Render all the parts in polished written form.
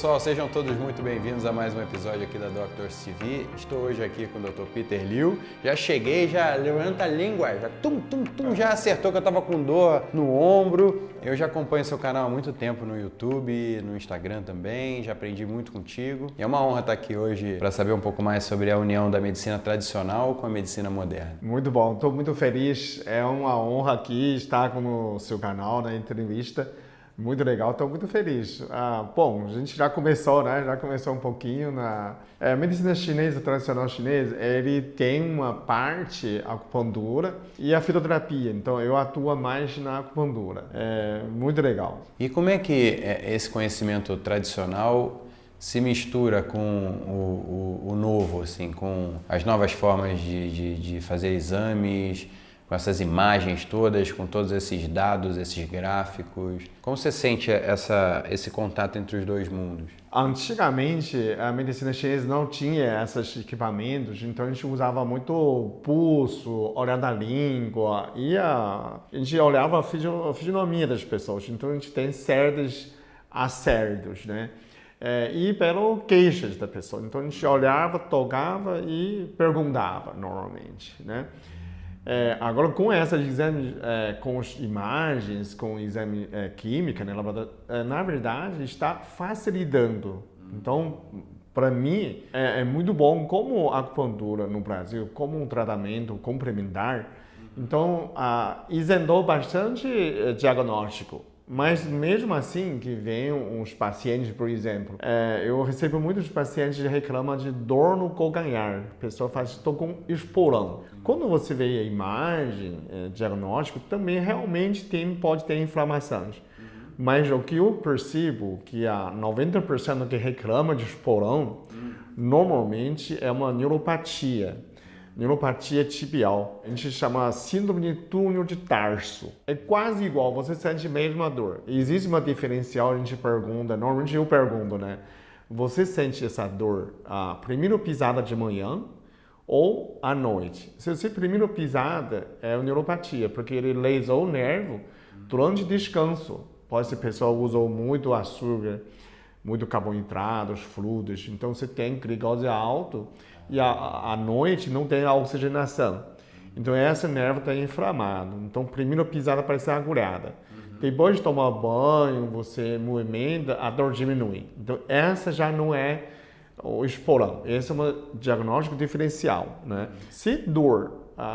pessoal, sejam todos muito bem-vindos a mais um episódio aqui da Doctors TV. Estou hoje aqui com o Dr. Peter Liu. Já cheguei, já levanta a língua, já já acertou que eu estava com dor no ombro. Eu já acompanho seu canal há muito tempo no YouTube, no Instagram também, já aprendi muito contigo. E é uma honra estar aqui hoje para saber um pouco mais sobre a união da medicina tradicional com a medicina moderna. Muito bom, estou muito feliz. É uma honra aqui estar no seu canal, na entrevista. Muito legal, estou muito feliz. Bom, a gente já começou, né? Já começou um pouquinho na medicina chinesa, tradicional chinesa. Ele tem uma parte acupuntura e a fitoterapia. Então eu atuo mais na acupuntura. É muito legal. E como é que esse conhecimento tradicional se mistura com o novo, assim, com as novas formas de fazer exames, com essas imagens todas, com todos esses dados, esses gráficos? Como você sente esse contato entre os dois mundos? Antigamente, a medicina chinesa não tinha esses equipamentos, então a gente usava muito pulso, olhar da língua, e a gente olhava a fisionomia das pessoas, então a gente tem certos acertos, né? E pelo queixas da pessoa, então a gente olhava, tocava e perguntava normalmente, né? Agora, com essas exames, com as imagens, com o exame química, né, na verdade, está facilitando. Então, para mim, é muito bom como a acupuntura no Brasil, como um tratamento complementar. Então, isentou bastante diagnóstico. Mas mesmo assim que vem uns pacientes, por exemplo, eu recebo muitos pacientes que reclamam de dor no calcanhar. A pessoa fala, estou com esporão. Quando você vê a imagem, diagnóstico, também realmente pode ter inflamações. Mas o que eu percebo que a 90% que reclama de esporão, normalmente é uma neuropatia. Neuropatia tibial. A gente chama síndrome de túnel de tarso. É quase igual, você sente a mesma dor. Existe uma diferencial, a gente pergunta, normalmente eu pergunto, né? Você sente essa dor a primeira pisada de manhã ou à noite? Se você primeira pisada, é a neuropatia, porque ele lesou o nervo durante descanso. Pode ser que a pessoa usou muito açúcar, muito carboidratos, fluidos, então você tem glicose alto, e à noite não tem a oxigenação. Então esse nervo está inflamado. Então primeira pisada parece agulhada. Depois de tomar banho, você movimenta, a dor diminui. Então essa já não é o esporão. Esse é um diagnóstico diferencial, né? Se dor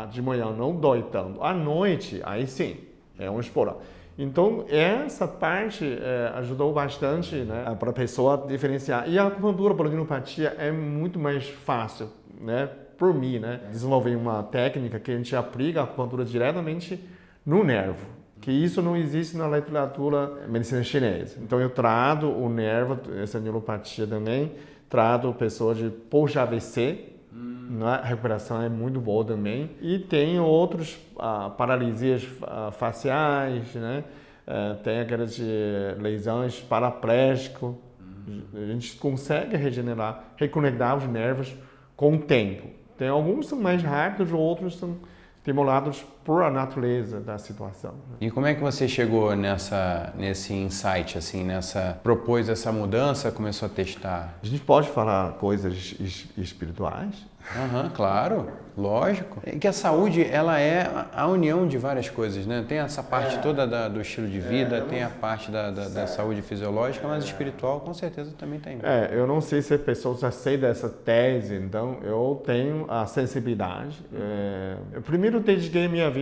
de manhã não dói tanto, à noite, aí sim, é um esporão. Então, essa parte ajudou bastante, né, para a pessoa diferenciar. E a acupuntura por neuropatia é muito mais fácil, né, por mim, né? Desenvolvi uma técnica que a gente aplica a acupuntura diretamente no nervo, que isso não existe na literatura medicina chinesa. Então, eu trato o nervo, essa neuropatia também, trato pessoas de post-AVC, a recuperação é muito boa também. E tem outros paralisias faciais, né? Tem aquelas lesões paraplégicas. A gente consegue regenerar, reconectar os nervos com o tempo. Tem alguns que são mais rápidos, outros são estimulados por a natureza da situação. E como é que você chegou nesse insight, assim, propôs essa mudança, começou a testar? A gente pode falar coisas espirituais? Claro, lógico. É que a saúde, ela é a união de várias coisas, né? Tem essa parte toda do estilo de vida, tem a parte da saúde fisiológica, mas espiritual com certeza também tem. Eu não sei se as pessoas aceitam essa tese, então eu tenho a sensibilidade. Eu primeiro dediquei minha vida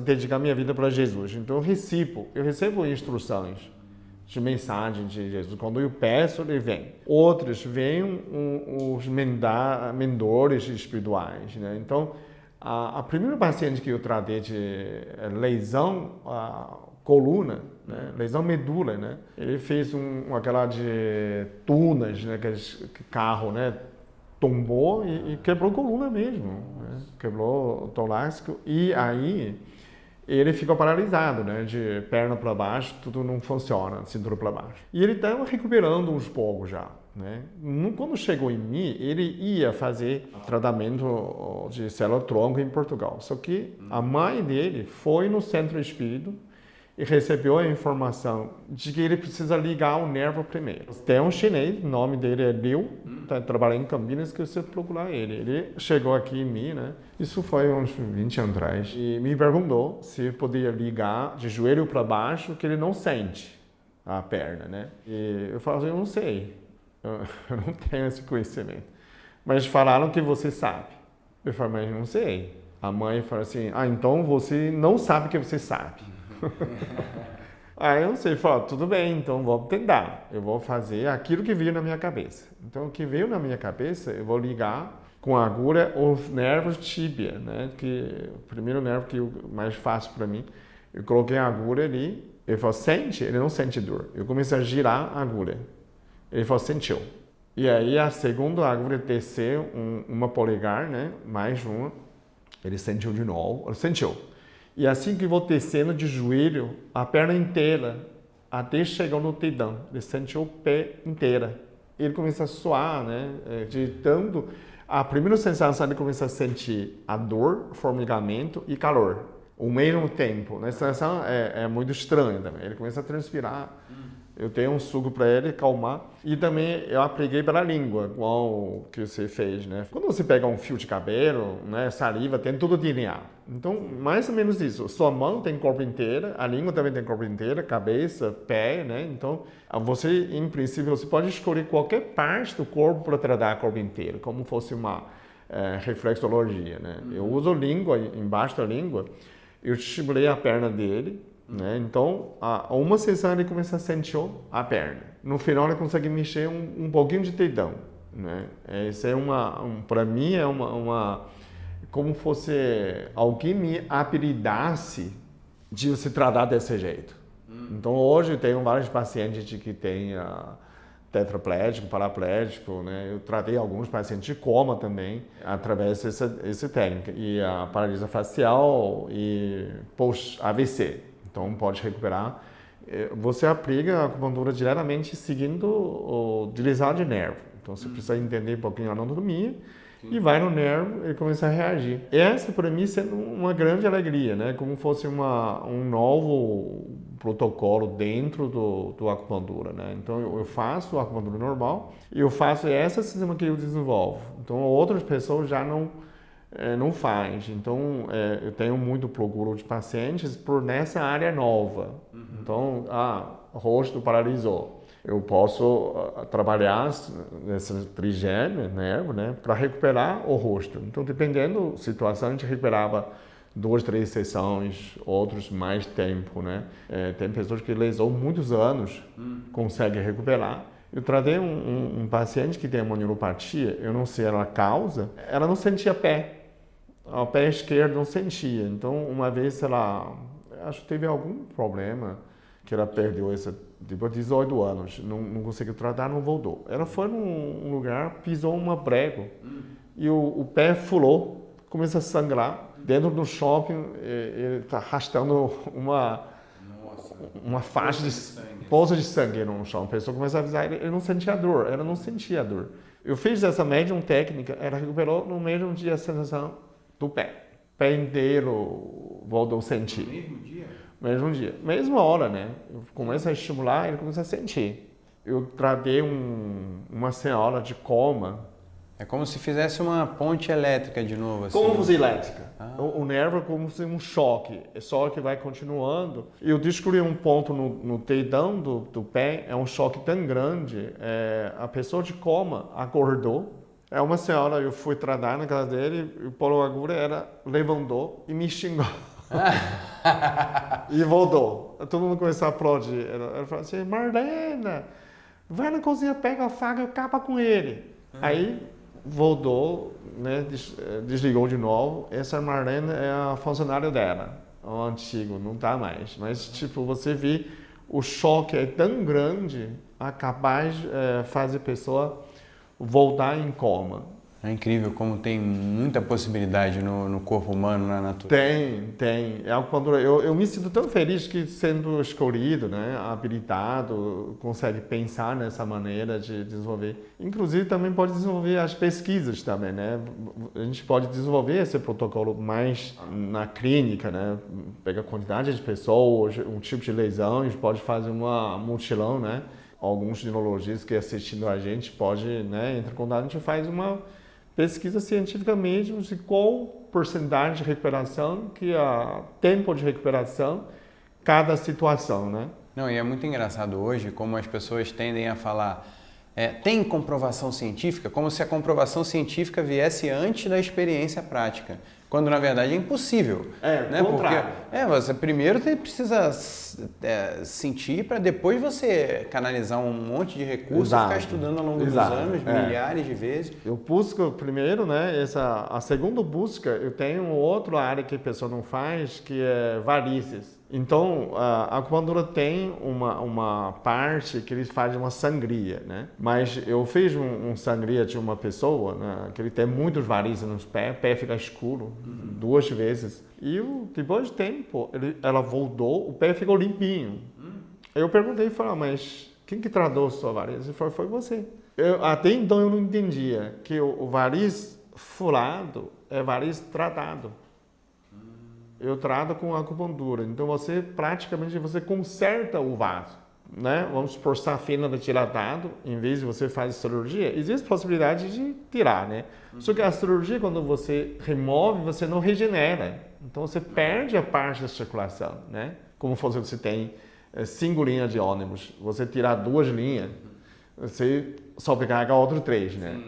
dedicar minha vida para Jesus. Então eu recebo instruções de mensagem de Jesus. Quando eu peço, ele vem. Outros vêm os mentores espirituais, né? Então, a primeira paciente que eu tratei de lesão coluna, né? Lesão medula, né? Ele fez aquela de tunas, né? Aqueles carro, né? Tombou e quebrou a coluna mesmo, né? Quebrou o torácico e aí ele ficou paralisado, né? De perna para baixo, tudo não funciona, cintura para baixo. E ele estava recuperando uns poucos já, né? Quando chegou em mim, ele ia fazer tratamento de célula-tronco em Portugal. Só que a mãe dele foi no centro espírita, e recebeu a informação de que ele precisa ligar o nervo primeiro. Tem um chinês, o nome dele é Liu, tá trabalhando em Campinas, que você procurar ele. Ele chegou aqui em mim, né? Isso foi uns 20 anos atrás. E me perguntou se podia ligar de joelho para baixo, que ele não sente a perna, né? E eu falei assim, eu não sei. Eu não tenho esse conhecimento. Mas falaram que você sabe. Eu falei, mas não sei. A mãe falou assim, então você não sabe que você sabe. Aí eu não sei, falou, tudo bem, então vou tentar. Eu vou fazer aquilo que veio na minha cabeça. Então o que veio na minha cabeça, eu vou ligar com a agulha os nervos tíbia, né? Que o primeiro nervo que é mais fácil para mim. Eu coloquei a agulha ali, ele falou, sente? Ele não sente dor. Eu comecei a girar a agulha. Ele falou, sentiu. E aí a segunda agulha desceu uma polegar, né? Mais uma. Ele sentiu de novo, ele sentiu. E assim que eu vou descendo de joelho, a perna inteira, até chegar no dedão, ele sentiu o pé inteira. Ele começa a suar, né? De tanto, a primeira sensação ele começa a sentir a dor, formigamento e calor, ao mesmo tempo. Né? Essa sensação é muito estranha também. Ele começa a transpirar. Eu tenho um suco para ele calmar. E também eu apliquei pela língua, igual que você fez, né? Quando você pega um fio de cabelo, né, saliva, tem tudo DNA. Então, mais ou menos isso. Sua mão tem corpo inteiro, a língua também tem corpo inteiro, cabeça, pé, né? Então, você, em princípio, você pode escolher qualquer parte do corpo para tratar o corpo inteiro, como fosse uma reflexologia, né? Eu uso língua, embaixo da língua, eu estimulei a perna dele, né? Então, a uma sessão ele começa a sentir a perna. No final ele consegue mexer um pouquinho de dedão, né? Isso é para mim é como fosse alguém me habilitasse de se tratar desse jeito. Então hoje eu tenho vários pacientes que têm tetraplégico, paraplégico, né? Eu tratei alguns pacientes de coma também através dessa técnica e a paralisia facial e post-AVC. Então, pode recuperar. Você aplica a acupuntura diretamente seguindo o deslizar de nervo. Então, você precisa entender um pouquinho a anatomia e vai no nervo e começa a reagir. Essa, para mim, sendo uma grande alegria, né? Como fosse um novo protocolo dentro do acupuntura, né? Então, eu faço a acupuntura normal e eu faço esse sistema que eu desenvolvo. Então, outras pessoas já não faz. Então, eu tenho muito procuro de pacientes nessa área nova. Então, rosto paralisou. Eu posso trabalhar nesse trigêmeo, nervo, né, para recuperar o rosto. Então, dependendo da situação, a gente recuperava 2, 3 sessões, outros mais tempo, né? Tem pessoas que lesou muitos anos, conseguem recuperar. Eu tratei um paciente que tem uma neuropatia, eu não sei a causa, ela não sentia pé. O pé esquerdo não sentia. Então, uma vez acho que teve algum problema que ela perdeu depois de 18 anos, não conseguiu tratar, não voltou. Ela foi num lugar, pisou uma prego e o pé furou, começa a sangrar. Dentro do shopping, ele está arrastando uma faixa de poça de sangue no chão. A pessoa começa a avisar ele não sentia dor, ela não sentia a dor. Eu fiz essa médium técnica, ela recuperou no mesmo dia a sensação do pé. Pé inteiro voltou a sentir. No mesmo dia? Mesmo dia. Mesma hora, né? Eu começo a estimular, ele começa a sentir. Eu tratei uma senhora de coma. É como se fizesse uma ponte elétrica de novo, assim. Como fosse elétrica. O nervo é como se um choque. É só que vai continuando. Eu descobri um ponto no dedão do pé, é um choque tão grande. A pessoa de coma acordou. Uma senhora, eu fui tratar na casa dele, o Paulo Agura, ela levantou e me xingou. E voltou. Todo mundo começou a aplaudir. Ela falou assim, Marlena, vai na cozinha, pega a faca e acaba com ele. Aí voltou, né, desligou de novo. Essa Marlena é a funcionária dela, o antigo, não tá mais. Mas, tipo, você vê, o choque é tão grande, é capaz de fazer a pessoa voltar em coma. É incrível como tem muita possibilidade no corpo humano, na natureza. Tem. Eu me sinto tão feliz que sendo escolhido, né, habilitado, consegue pensar nessa maneira de desenvolver. Inclusive também pode desenvolver as pesquisas também, né? A gente pode desenvolver esse protocolo mais na clínica, né? Pega a quantidade de pessoas, um tipo de lesão, a gente pode fazer uma mutilão, né? Alguns ginecologista que assistindo a gente pode, né, entrar em contato, a gente faz uma pesquisa científica mesmo de qual porcentagem de recuperação, tempo de recuperação, cada situação, né? Não, e é muito engraçado hoje como as pessoas tendem a falar tem comprovação científica, como se a comprovação científica viesse antes da experiência prática, quando na verdade é impossível. Né? Contrário. Porque você primeiro precisa sentir para depois você canalizar um monte de recursos e ficar estudando ao longo dos anos, milhares de vezes. Eu busco primeiro, né, a segunda busca, eu tenho outra área que a pessoa não faz, que é varizes. Então, a acupuntura tem uma parte que eles fazem uma sangria, né? Mas eu fiz um sangria de uma pessoa, né, que ele tem muitos varizes nos pés, o pé fica escuro 2 vezes. E depois de tempo, ela voltou, o pé ficou limpinho. Eu perguntei e falei, mas quem que tratou sua variz? Ele falou, foi você. Até então eu não entendia que o variz furado é variz tratado. Eu trato com acupuntura. Então você praticamente conserta o vaso, né? Vamos supor safena dilatado, em vez de você fazer cirurgia, existe possibilidade de tirar, né? Só que a cirurgia, quando você remove, você não regenera. Então você perde a parte da circulação, né? Como se você tem 5 linhas de ônibus, você tirar 2 linhas, você só carrega outro 3, né?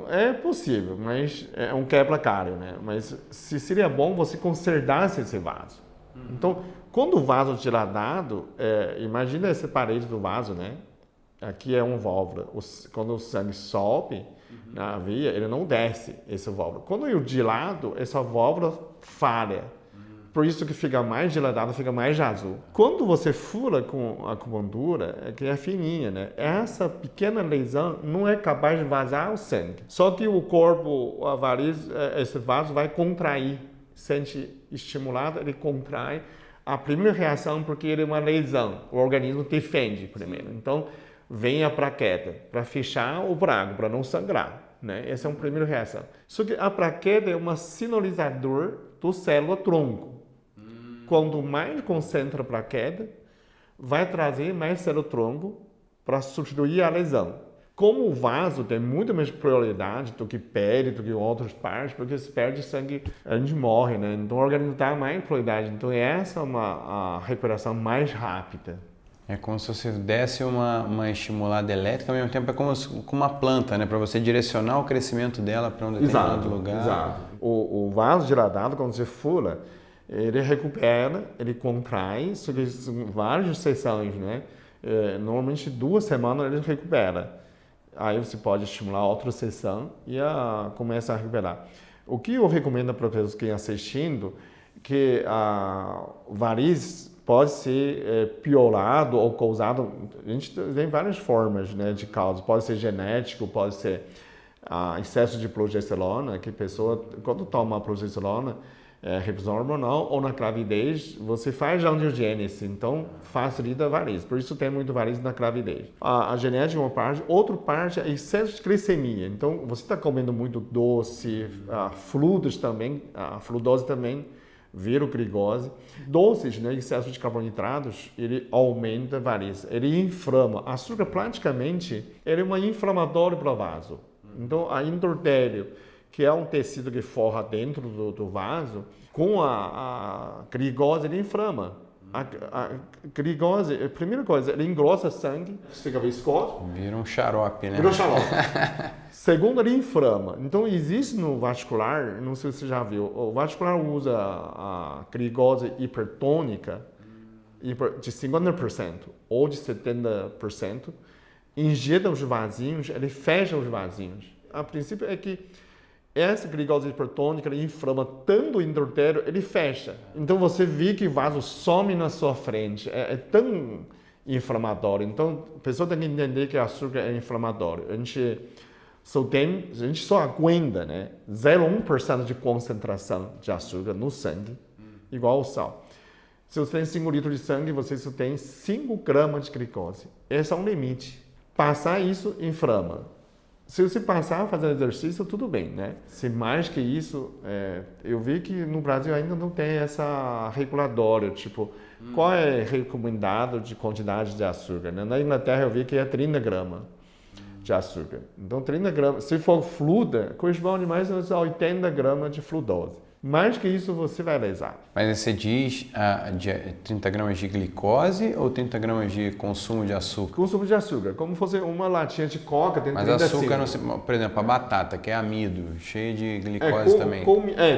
É possível, mas é um quebra-galho, né? Mas seria bom você consertar esse vaso. Então, quando o vaso é dilatado, imagina essa parede do vaso, né? Aqui é um válvula. Quando o sangue sobe na veia, ele não desce esse válvula. Quando eu dilato, essa válvula falha. Por isso que fica mais dilatado, fica mais azul. Quando você fura com a acupuntura, que é fininha, né? Essa pequena lesão não é capaz de vazar o sangue. Só que o corpo, a variz, esse vaso vai contrair. Sente estimulado, ele contrai. A primeira reação, porque ele é uma lesão, o organismo defende primeiro. Então, vem a plaqueta para fechar o buraco, para não sangrar, né? Essa é uma primeira reação. Só que a plaqueta é um sinalizador do célula-tronco. Quanto mais concentra a plaqueta, vai trazer mais célula-tronco para substituir a lesão. Como o vaso tem muito mais prioridade do que pele, do que outras partes, porque se perde sangue, a gente morre, né? Então o organismo dá mais prioridade. Então essa é a recuperação mais rápida. É como se você desse uma estimulada elétrica, ao mesmo tempo é como uma planta, né? Para você direcionar o crescimento dela para um determinado lugar. Exato. O vaso dilatado, quando você fura, ele recupera, ele contrai, são várias sessões, né? Normalmente 2 semanas ele recupera. Aí você pode estimular outra sessão e começa a recuperar. O que eu recomendo para pessoas que estão assistindo, que a variz pode ser piorado ou causado, a gente tem várias formas, né, de causa. Pode ser genético, pode ser excesso de progesterona, que a pessoa, quando toma progesterona, reposição hormonal ou na gravidez, você faz angiogênese, então facilita a variz. Por isso tem muito variz na gravidez. A genética é uma parte, outra parte é excesso de glicemia. Então você está comendo muito doce, frutas também, a frutose também vira glicose. Doces, né, excesso de carboidratos, ele aumenta a variz, ele inflama. Açúcar praticamente ele é um inflamatório para o vaso. Então a endotélio, que é um tecido que forra dentro do vaso, com a glicose ele inflama. A glicose, a primeira coisa, ele engrossa sangue, fica viscoso. Vira um xarope, né? Vira um xarope. Segundo, ele inflama. Então, existe no vascular, não sei se você já viu, o vascular usa a glicose hipertônica de 50% ou de 70%, injeta os vasinhos, ele fecha os vasinhos. A princípio é que essa glicose hipertônica ele inflama tanto o endotélio, ele fecha. Então você vê que o vaso some na sua frente. É tão inflamatório. Então a pessoa tem que entender que o açúcar é inflamatório. A gente A gente só aguenta, né? 0,1% de concentração de açúcar no sangue, igual ao sal. Se você tem 5 litros de sangue, você só tem 5 gramas de glicose. Esse é um limite. Passar isso, inflama. Se você passar fazendo exercício, tudo bem, né? Se mais que isso, eu vi que no Brasil ainda não tem essa regulatória, tipo, qual é recomendado de quantidade de açúcar, né? Na Inglaterra eu vi que é 30 gramas de açúcar. Então 30 gramas, se for fluida, corresponde mais a 80 gramas de fludose. Mais que isso você vai lesar. Mas você diz de 30 gramas de glicose ou 30 gramas de consumo de açúcar? Consumo de açúcar. Como fosse uma latinha de coca, tem 35. Mas açúcar, por exemplo, a batata, que é amido, cheia de glicose também.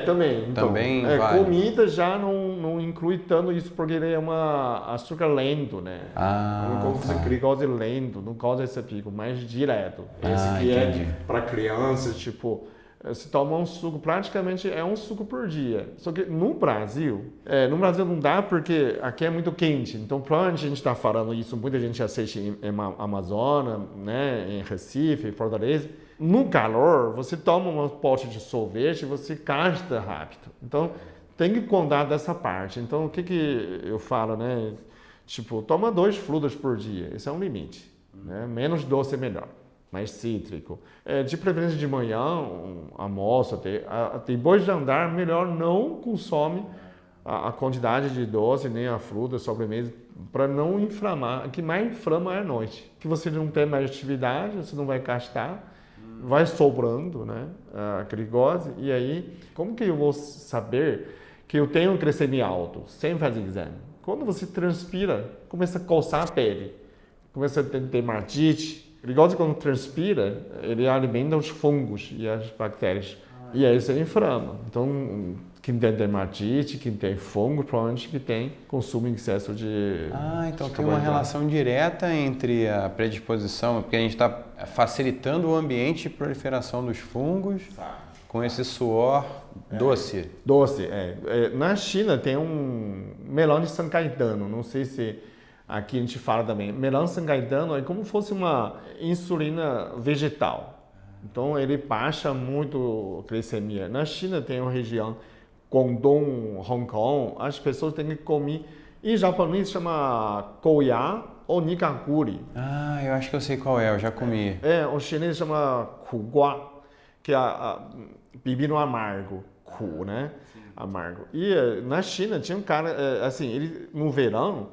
Também. Então, também vale. Comida já não inclui tanto isso, porque ele é uma açúcar lento, né? Como fosse glicose lento, não causa esse pico, mais direto. Esse que entendi. é para crianças, tipo... Se toma um suco, praticamente é um suco por dia. Só que no Brasil não dá porque aqui é muito quente. Então, provavelmente a gente está falando isso, muita gente assiste em Amazonas, né, em Recife, em Fortaleza. No calor, você toma um pote de sorvete e você gasta rápido. Então, tem que contar dessa parte. Então, o que eu falo, né? Tipo, toma 2 frutas por dia. Esse é um limite. Né? Menos doce é melhor. Mais cítrico. De preferência de manhã, almoço, depois de andar, melhor não consome a quantidade de doce, nem a fruta, sobremesa, para não inflamar. O que mais inflama é a noite. Que você não tem mais atividade, você não vai gastar, vai sobrando, né, a glicose. E aí, como que eu vou saber que eu tenho um glicemia alto, sem fazer exame? Quando você transpira, começa a coçar a pele, começa a ter dermatite. Glicose, quando transpira, ele alimenta os fungos e as bactérias. E aí você inflama. Então, quem tem dermatite, quem tem fungo, provavelmente que tem consumo em excesso de... então tem uma relação direta entre a predisposição, porque a gente está facilitando o ambiente de proliferação dos fungos com esse suor doce. Doce, Na China tem um melão de São Caetano, não sei se... Aqui a gente fala também, melão São Caetano é como se fosse uma insulina vegetal. Então ele baixa muito a glicemia. Na China tem uma região, Guangdong, Hong Kong, as pessoas têm que comer, em japonês chama koya ou nikaguri. Eu acho que eu sei qual é, eu já comi. O chinês chama kugua, que é pepino amargo, ku, né? Amargo. E na China tinha um cara, assim, ele no verão,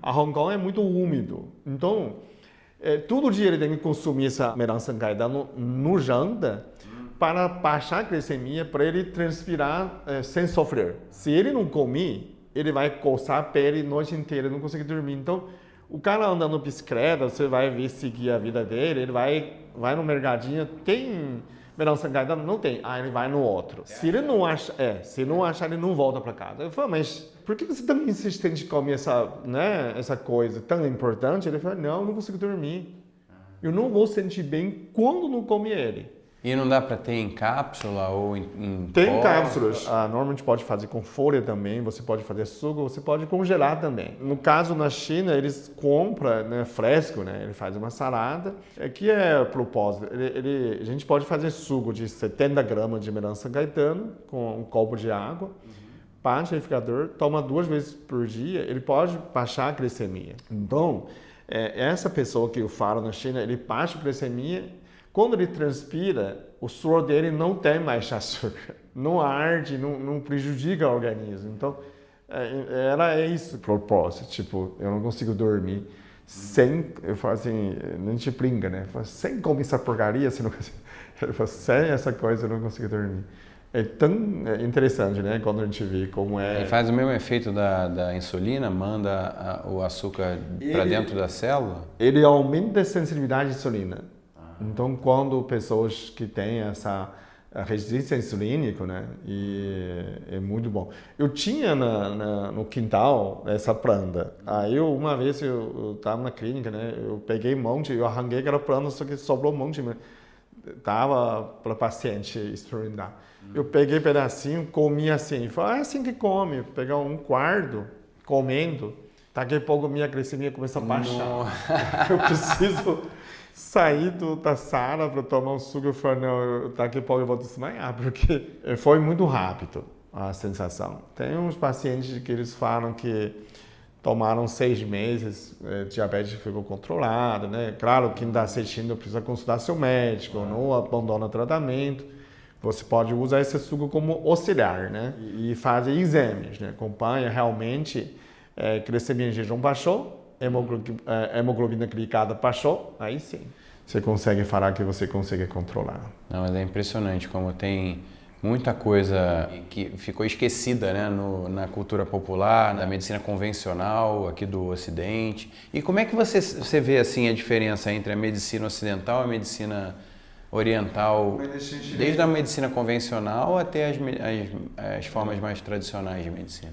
a Hong Kong é muito úmido, então todo dia ele tem que consumir essa melão São Caetano no janta para baixar a glicemia, para ele transpirar sem sofrer. Se ele não comer, ele vai coçar a pele a noite inteira, não consegue dormir. Então, o cara andando de bicicleta, você vai ver seguir a vida dele, ele vai no mercadinho, tem melão São Caetano? Não tem. Ele vai no outro. Se ele não achar, ele não volta para casa. Eu falo, mas por que você é tão insistente em comer essa coisa tão importante? Ele fala, não consigo dormir. Eu não vou sentir bem quando não comer ele. E não dá para ter em cápsula ou em Tem cápsulas. Normalmente pode fazer com folha também, você pode fazer suco, você pode congelar também. No caso, na China, eles compram, né, fresco, né? Ele faz uma salada. Aqui é propósito. A gente pode fazer suco de 70 gramas de melão São Caetano com um copo de água. Baixa o liquidificador, toma 2 vezes por dia, ele pode baixar a glicemia. Então, essa pessoa que eu falo na China, ele baixa a glicemia. Quando ele transpira, o suor dele não tem mais açúcar, não arde, não prejudica o organismo. Então, ela é isso, propósito. Tipo, eu não consigo dormir sem, eu falo assim, a gente brinca, né? Falo, sem comer essa porcaria, você não consegue. Ele fala, sem essa coisa eu não consigo dormir. É tão interessante, né? Quando a gente vê como é... Ele faz o mesmo efeito da insulina, manda o açúcar para dentro da célula? Ele aumenta a sensibilidade à insulina. Então, quando pessoas que têm essa resistência insulínica, né, e é muito bom. Eu tinha no quintal essa planta. Aí, uma vez eu estava na clínica, né, eu peguei um monte, eu arranquei aquela planta, só que sobrou um monte, tava para paciente experimentar. Eu peguei um pedacinho, comi assim, falei, é assim que come, pegar um quarto, comendo, daqui a pouco minha glicemia começa a baixar. Eu preciso saí da sala para tomar um suco e falei, não, daqui a pouco eu vou desmaiar, porque foi muito rápido a sensação. Tem uns pacientes que eles falam que tomaram 6 meses, diabetes ficou controlado, né? Claro, quem está assistindo precisa consultar seu médico, não abandona o tratamento. Você pode usar esse suco como auxiliar, né? E fazer exames, né? Acompanha realmente, crescimento em jejum baixou, hemoglobina glicada baixou, aí sim, você consegue falar que você consegue controlar. Não, mas é impressionante como tem muita coisa que ficou esquecida, né, na cultura popular, na medicina convencional aqui do Ocidente. E como é que você vê assim a diferença entre a medicina ocidental e a medicina oriental, desde a medicina convencional até as formas mais tradicionais de medicina?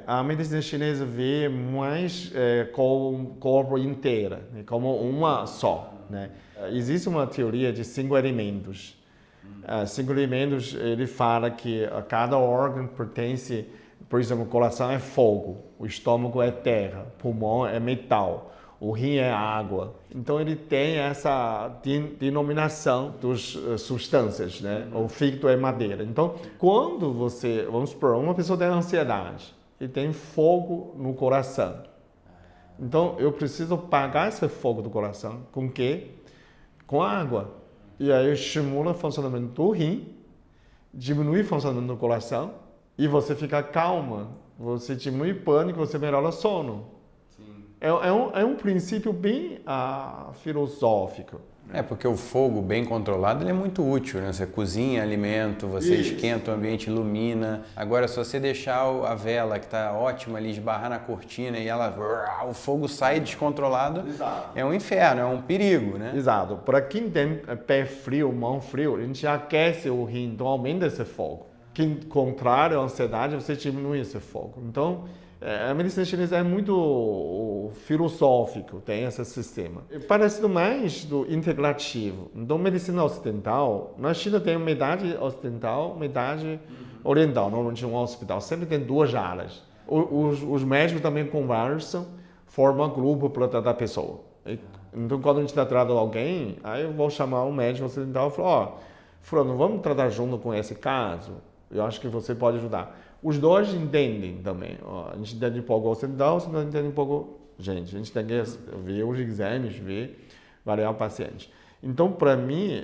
A medicina chinesa vê mais como o corpo inteiro, né, como uma só, né? Existe uma teoria de 5 elementos. 5 elementos, ele fala que a cada órgão pertence, por exemplo, o coração é fogo, o estômago é terra, o pulmão é metal, o rim é água. Então ele tem essa denominação das substâncias, né? O fígado é madeira. Então, quando você, vamos supor, uma pessoa tem ansiedade e tem fogo no coração. Então, eu preciso apagar esse fogo do coração com o quê? Com água. E aí estimula o funcionamento do rim, diminui o funcionamento do coração e você fica calma, você diminui o pânico, você melhora o sono. Sim. É um princípio bem filosófico. Porque o fogo bem controlado ele é muito útil, né? Você cozinha alimento, você esquenta o ambiente, ilumina. Agora, se você deixar a vela, que está ótima ali, esbarrar na cortina e o fogo sai descontrolado, exato, é um inferno, é um perigo, né? Exato. Para quem tem pé frio, mão frio, a gente aquece o rim, então aumenta esse fogo. Quem contrário à ansiedade, você diminui esse fogo. Então, a medicina chinesa é muito filosófico, tem esse sistema. Parece mais do integrativo. Então, medicina ocidental, na China tem metade ocidental, metade oriental. Normalmente, um hospital sempre tem 2 áreas. Os médicos também conversam, formam grupo para tratar a pessoa. Então, quando a gente está tratando alguém, aí eu vou chamar um médico ocidental e falar, fulano, vamos tratar junto com esse caso? Eu acho que você pode ajudar. Os dois entendem também. A gente entende um pouco ocidental, você não entende um pouco... A gente tem que ver os exames, ver, avaliar o paciente. Então, para mim,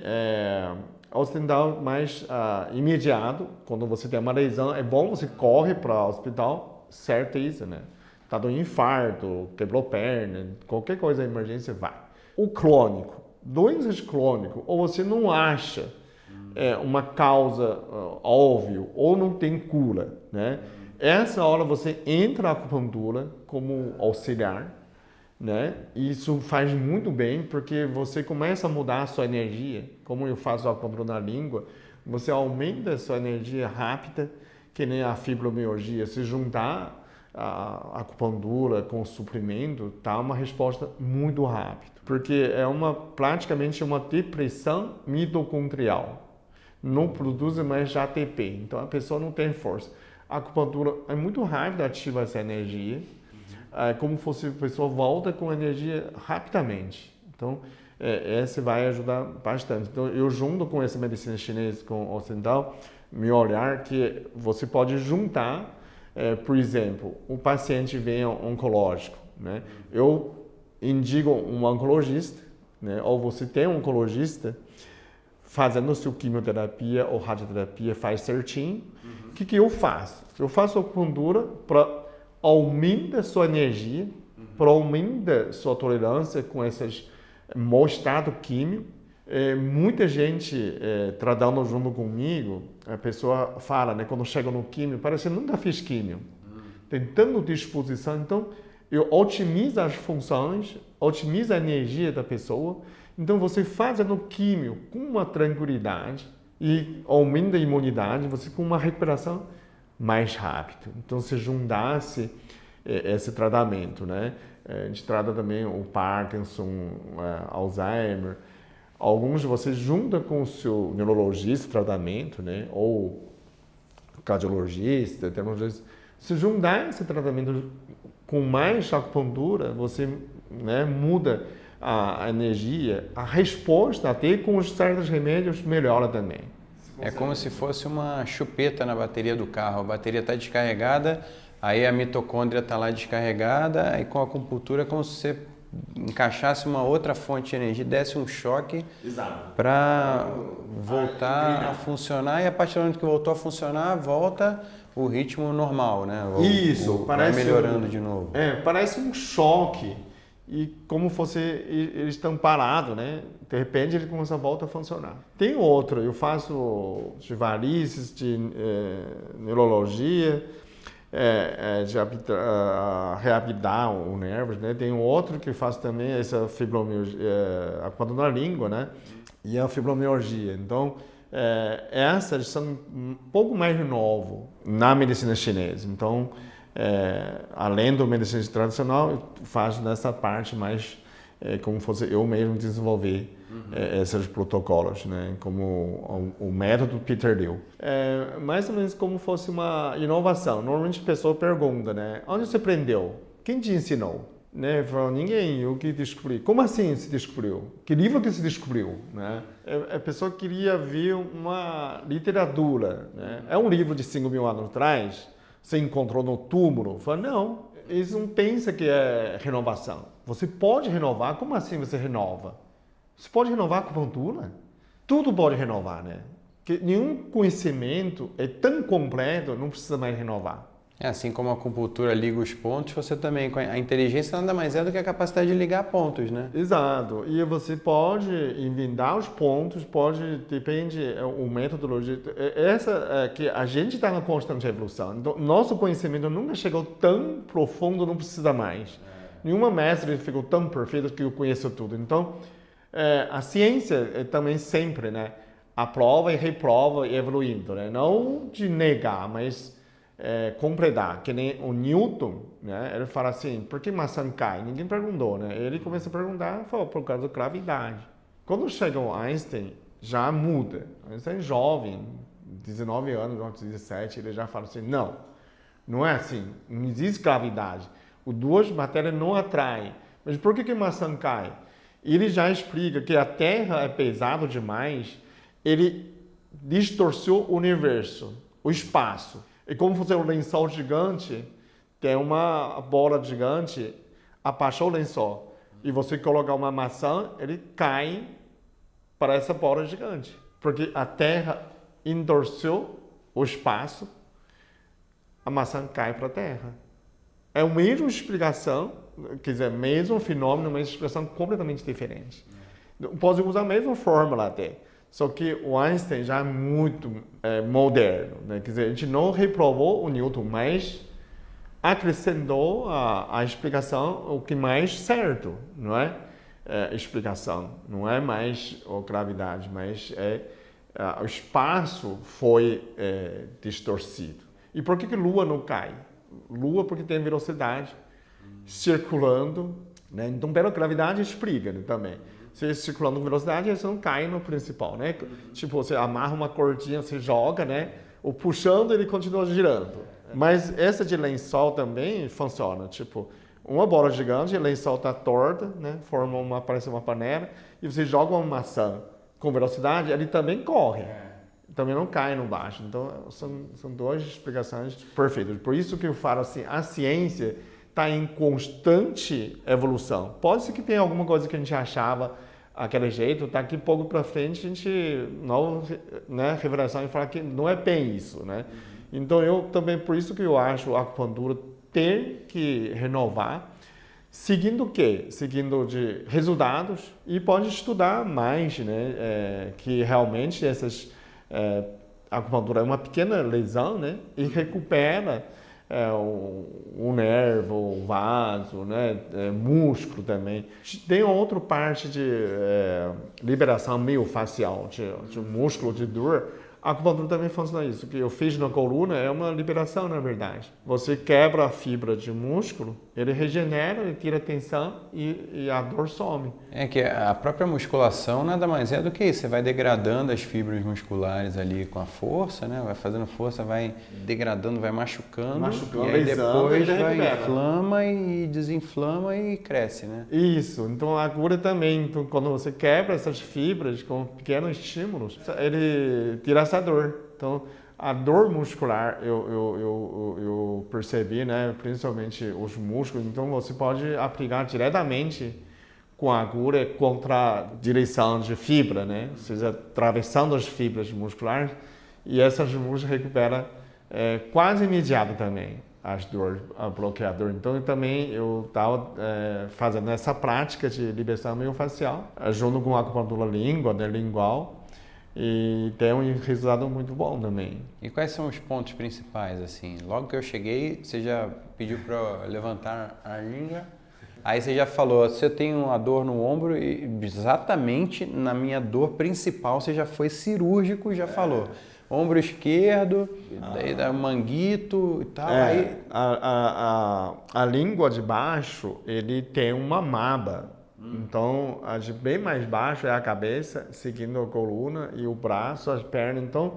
ocidental mais imediato. Quando você tem uma lesão, é bom você corre para o hospital, certeza, né? Tá dando infarto, quebrou perna, qualquer coisa, emergência, vai. O crônico, doenças crônicas, ou você não acha uma causa óbvia ou não tem cura, né? Essa hora você entra na acupuntura como auxiliar, né? Isso faz muito bem porque você começa a mudar a sua energia. Como eu faço a acupuntura na língua, você aumenta a sua energia rápida, que nem a fibromialgia. Se juntar a acupuntura com o suprimento, tá uma resposta muito rápida, porque é praticamente uma depressão mitocondrial. Não produz mais ATP, então a pessoa não tem força. A acupuntura é muito rápida, ativa essa energia, como se a pessoa volta com energia rapidamente. Então, essa vai ajudar bastante. Então, eu junto com essa medicina chinesa, com o ocidental, me olhar que você pode juntar, por exemplo, o paciente vem oncológico, né? Eu indico um oncologista, né? Ou você tem um oncologista, fazendo sua quimioterapia ou radioterapia, faz certinho. O que eu faço? Eu faço acupuntura para aumentar sua energia, para aumentar sua tolerância com esses mau estado químico. Muita gente tratando junto comigo, a pessoa fala, né, quando chega no químio, parece que nunca fiz químio. Tem tanta disposição, então eu otimizo as funções, otimizo a energia da pessoa. Então, você fazendo químio com uma tranquilidade e aumenta a imunidade, você com uma recuperação mais rápida. Então, se juntasse esse tratamento, né? A gente trata também o Parkinson, Alzheimer. Alguns de vocês juntam com o seu neurologista tratamento, né? Ou cardiologista, dermatologista. Se juntar esse tratamento com mais acupuntura, você, né, muda a energia, a resposta até com os certos remédios melhora também. É como se fosse uma chupeta na bateria do carro. A bateria está descarregada, aí a mitocôndria está lá descarregada, e com a acupuntura é como se você encaixasse uma outra fonte de energia, desse um choque para voltar a funcionar, e a partir do momento que voltou a funcionar, volta o ritmo normal, né? Isso, vai melhorando de novo. Parece um choque. E como fosse, eles estão parados, né? De repente ele começa a voltar a funcionar. Tem outro, eu faço de varizes, de neurologia, de reabilitar o nervo, né? Tem outro que faz também essa fibromialgia, a acupuntura da língua, né? E a fibromialgia. Então, essas são um pouco mais novo na medicina chinesa. Então, além da medicina tradicional, eu faço nessa parte mais como fosse eu mesmo desenvolver esses protocolos, né? Como o método Peter Liu. Mais ou menos como fosse uma inovação. Normalmente a pessoa pergunta, né? Onde você aprendeu? Quem te ensinou? Né? Falo, ninguém, eu que descobri. Como assim se descobriu? Que livro que se descobriu? Né? A pessoa queria ver uma literatura. Né? É um livro de 5.000 anos atrás, você encontrou no túmulo? Fala, não, eles não pensam que é renovação. Você pode renovar, como assim você renova? Você pode renovar a acupuntura? Tudo pode renovar, né? Porque nenhum conhecimento é tão completo, não precisa mais renovar. Assim como a acupuntura liga os pontos, você também, a inteligência nada mais é do que a capacidade de ligar pontos, né? Exato. E você pode inventar os pontos, depende, o metodologia. Que a gente está na constante evolução. Então, nosso conhecimento nunca chegou tão profundo, não precisa mais. Nenhuma mestre ficou tão perfeito que eu conheço tudo. Então, a ciência é também sempre, né? Aprova e reprova e evoluindo, né? Não de negar, mas completar, que nem o Newton, né? Ele fala assim, por que maçã cai? Ninguém perguntou, né? Ele começa a perguntar, falou, por causa da gravidade. Quando chega o Einstein, já muda. Einstein é jovem, 19 anos, 17, ele já fala assim, não é assim, não existe gravidade. As duas matérias não atraem. Mas por que maçã cai? Ele já explica que a Terra é pesada demais, ele distorceu o universo, o espaço. E como fosse um lençol gigante, tem uma bola gigante, abaixou o lençol. E você colocar uma maçã, ele cai para essa bola gigante. Porque a Terra entorceu o espaço, a maçã cai para a Terra. É a mesma explicação, quer dizer, mesmo fenômeno, mas expressão completamente diferente. Pode usar a mesma fórmula até. Só que o Einstein já é muito moderno, né? Quer dizer, a gente não reprovou o Newton, mas acrescentou a explicação, o que mais certo, não é? Explicação, não é mais a gravidade, mas o espaço foi distorcido. E por que a Lua não cai? Lua porque tem velocidade circulando, né? Então pela gravidade explica, né, também. Você circulando com velocidade, você não cai no principal, né? Tipo, você amarra uma cordinha, você joga, né? O puxando, ele continua girando. Mas essa de lençol também funciona. Tipo, uma bola gigante, o lençol está torta, né? Parece uma panela, e você joga uma maçã com velocidade, ele também corre. Também não cai no baixo. Então, são duas explicações perfeitas. Por isso que eu falo assim, a ciência está em constante evolução. Pode ser que tenha alguma coisa que a gente achava aquele jeito, daqui pouco para frente a gente, nova, né, revelação e falar que não é bem isso, né? Então eu também, por isso que eu acho a acupuntura ter que renovar, seguindo o quê? Seguindo de resultados e pode estudar mais, né? Que realmente a acupuntura é uma pequena lesão, né? E recupera o nervo, o vaso, né? Músculo também. Tem outra parte de liberação miofacial, de músculo de dor. A acupuntura também funciona isso. O que eu fiz na coluna é uma liberação, na verdade. Você quebra a fibra de músculo, ele regenera, ele tira a tensão e a dor some. É que a própria musculação nada mais é do que isso. Você vai degradando as fibras musculares ali com a força, né? Vai fazendo força, vai degradando, vai machucando e aí depois vai inflama e desinflama e cresce, né? Isso. Então a cura também, então, quando você quebra essas fibras com pequenos estímulos, ele tira essa dor. Então a dor muscular eu percebi, né? Principalmente os músculos. Então você pode aplicar diretamente com a agulha contra a direção de fibra, né? Ou seja, atravessando as fibras musculares e essas músculos recuperam quase imediato também as dores, a bloqueador. Então também eu estava fazendo essa prática de liberação miofascial junto com a acupuntura língua, né, lingual, e tem um resultado muito bom também. E quais são os pontos principais, assim? Logo que eu cheguei, você já pediu para levantar a língua. Aí você já falou, se eu tenho uma dor no ombro, e exatamente na minha dor principal, você já foi cirúrgico, já falou. Ombro esquerdo, daí dá manguito e tal. Aí... A língua de baixo, ele tem uma maba. Então, a de bem mais baixo é a cabeça, seguindo a coluna e o braço, as pernas. Então,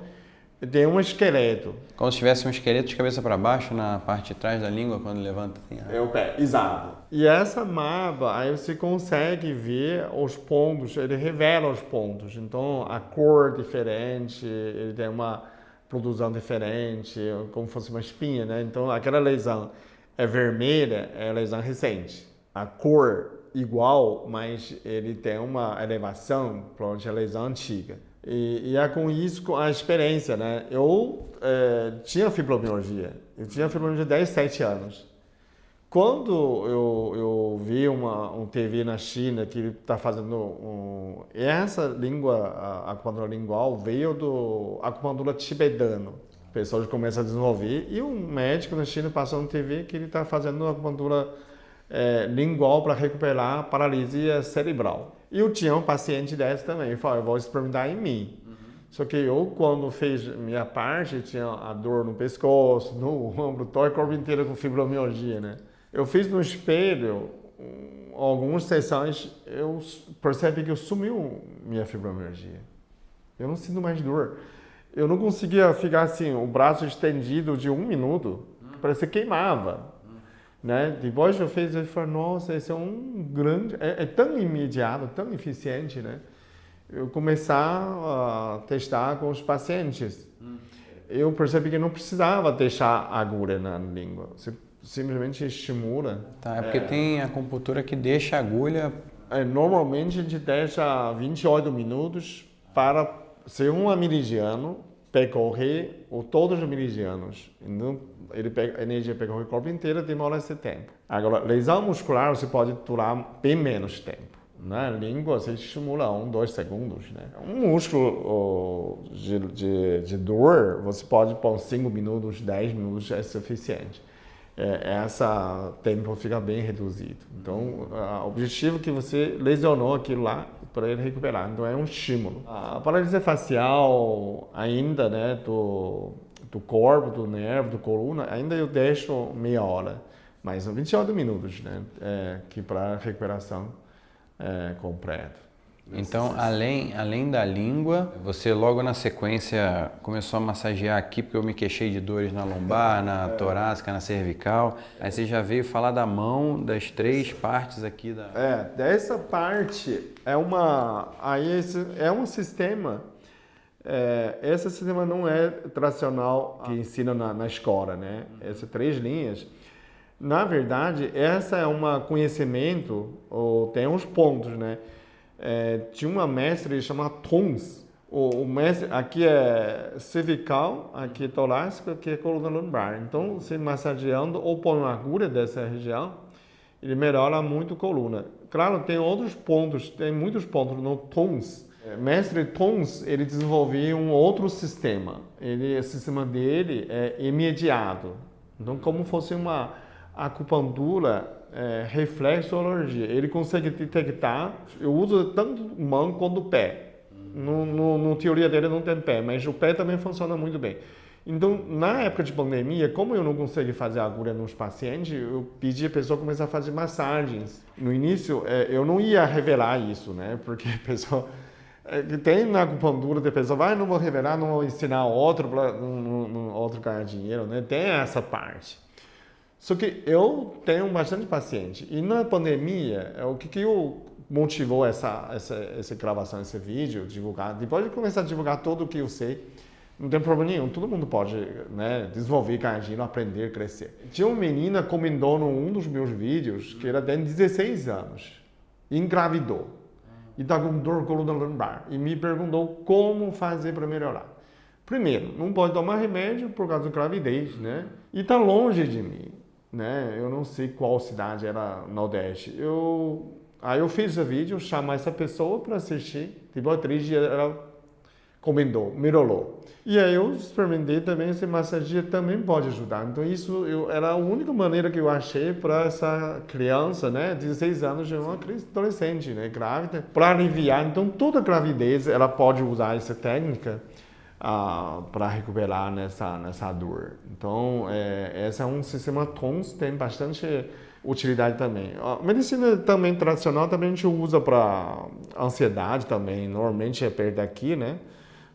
tem um esqueleto. Como se tivesse um esqueleto de cabeça para baixo na parte de trás da língua, quando levanta. É o pé, exato. E essa maba, aí você consegue ver os pontos, ele revela os pontos. Então, a cor diferente, ele tem uma produção diferente, como se fosse uma espinha, né? Então, aquela lesão é vermelha, é lesão recente. A cor igual, mas ele tem uma elevação, provavelmente é lesão antiga. E é com isso, com a experiência, né? Eu tinha fibromialgia. Eu tinha fibromialgia de 10, 7 anos. Quando eu vi um TV na China que está fazendo essa língua, a acupuntura lingual, veio do acupuntura tibetano. Pessoas começam a desenvolver. E um médico na China passou no TV que ele está fazendo acupuntura lingual para recuperar a paralisia cerebral. E eu tinha um paciente desse também, ele falou, eu vou experimentar em mim. Só que eu, quando fiz minha parte, tinha a dor no pescoço, no ombro, todo o corpo inteiro com fibromialgia, né? Eu fiz no espelho, algumas sessões, eu percebi que sumiu minha fibromialgia. Eu não sinto mais dor. Eu não conseguia ficar assim, o braço estendido de 1 minuto, parecia que queimava. Né? Depois eu fiz, eu falei, nossa, esse é um grande, é tão imediato, tão eficiente, né? Eu começar a testar com os pacientes. Eu percebi que não precisava deixar a agulha na língua, você simplesmente estimula. Tá, porque tem acupuntura que deixa a agulha... Normalmente a gente deixa 28 minutos para ser um meridiano percorrer todos os meridianos. Então, a energia percorre o corpo inteiro, demora esse tempo. Agora, lesão muscular você pode durar bem menos tempo. Na língua você estimula 1, 2 segundos. Né? Um músculo de dor, você pode pôr 5 minutos, 10 minutos, é suficiente. Esse tempo fica bem reduzido. Então, o objetivo é que você lesionou aquilo lá para ele recuperar. Então, é um estímulo. A paralisia facial ainda, né, do corpo, do nervo, do coluna, ainda eu deixo meia hora, mas 28 minutos, né, que para recuperação completa. Então, além da língua, você logo na sequência começou a massagear aqui, porque eu me queixei de dores na lombar, na torácica, na cervical. Aí você já veio falar da mão, das 3 partes aqui da... Dessa parte é um sistema. Esse sistema não é tradicional que ensina na escola, né? Essas 3 linhas. Na verdade, essa é um conhecimento, tem uns pontos, né? Tinha uma mestre chamada Tons. O mestre, aqui é cervical, aqui é torácica, aqui é coluna lombar. Então, você massageando ou põe uma agulha dessa região, ele melhora muito a coluna. Claro, tem outros pontos, tem muitos pontos no Tons. Mestre Tons, ele desenvolveu um outro sistema. O sistema dele é imediato. Então, como fosse uma acupuntura reflexologia. Ele consegue detectar, eu uso tanto mão quanto pé. No teoria dele não tem pé, mas o pé também funciona muito bem. Então, na época de pandemia, como eu não consegui fazer agulha nos pacientes, eu pedi a pessoa começar a fazer massagens. No início, eu não ia revelar isso, né? Porque a pessoa... Tem na acupuntura, a pessoa vai, não vou revelar, não vou ensinar outro ganhar dinheiro, né? Tem essa parte. Só que eu tenho bastante paciente. E na pandemia, o que eu motivou essa gravação, esse vídeo, divulgar? Depois de começar a divulgar tudo o que eu sei, não tem problema nenhum, todo mundo pode, né, desenvolver cardio, aprender, crescer. Tinha uma menina que comentou num dos meus vídeos que ela tem 16 anos, engravidou e está com dor na coluna lombar e me perguntou como fazer para melhorar. Primeiro, não pode tomar remédio por causa da gravidez, né? E está longe de mim, né? Eu não sei qual cidade era no Nordeste. Aí eu fiz o vídeo, chamar essa pessoa para assistir, depois de 3 dias ela comentou, melhorou. E aí eu experimentei também, esse massagia também pode ajudar. Então isso era a única maneira que eu achei para essa criança, né, 16 anos, uma adolescente, né, grávida, para aliviar. Então toda gravidez ela pode usar essa técnica para recuperar nessa dor. Então esse é um sistema TONS, tem bastante utilidade também. A medicina também tradicional também a gente usa para ansiedade também, normalmente é perto daqui, né?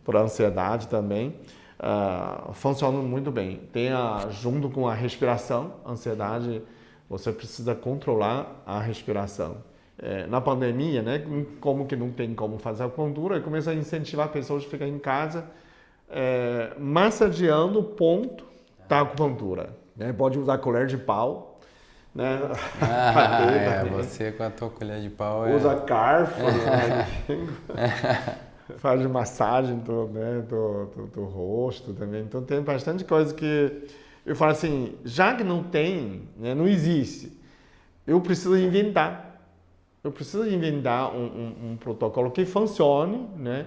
Para ansiedade também, funciona muito bem. Tem junto com a respiração, ansiedade, você precisa controlar a respiração. Na pandemia, né, como que não tem como fazer a acupuntura, eu comecei a incentivar pessoas a ficar em casa massageando o ponto da acupuntura. Né? Pode usar colher de pau, né? Você com a tua colher de pau usa garfo, né? Faz massagem do rosto também. Então tem bastante coisa que eu falo assim, já que não tem, né, não existe, eu preciso inventar. Eu preciso inventar um protocolo que funcione, né?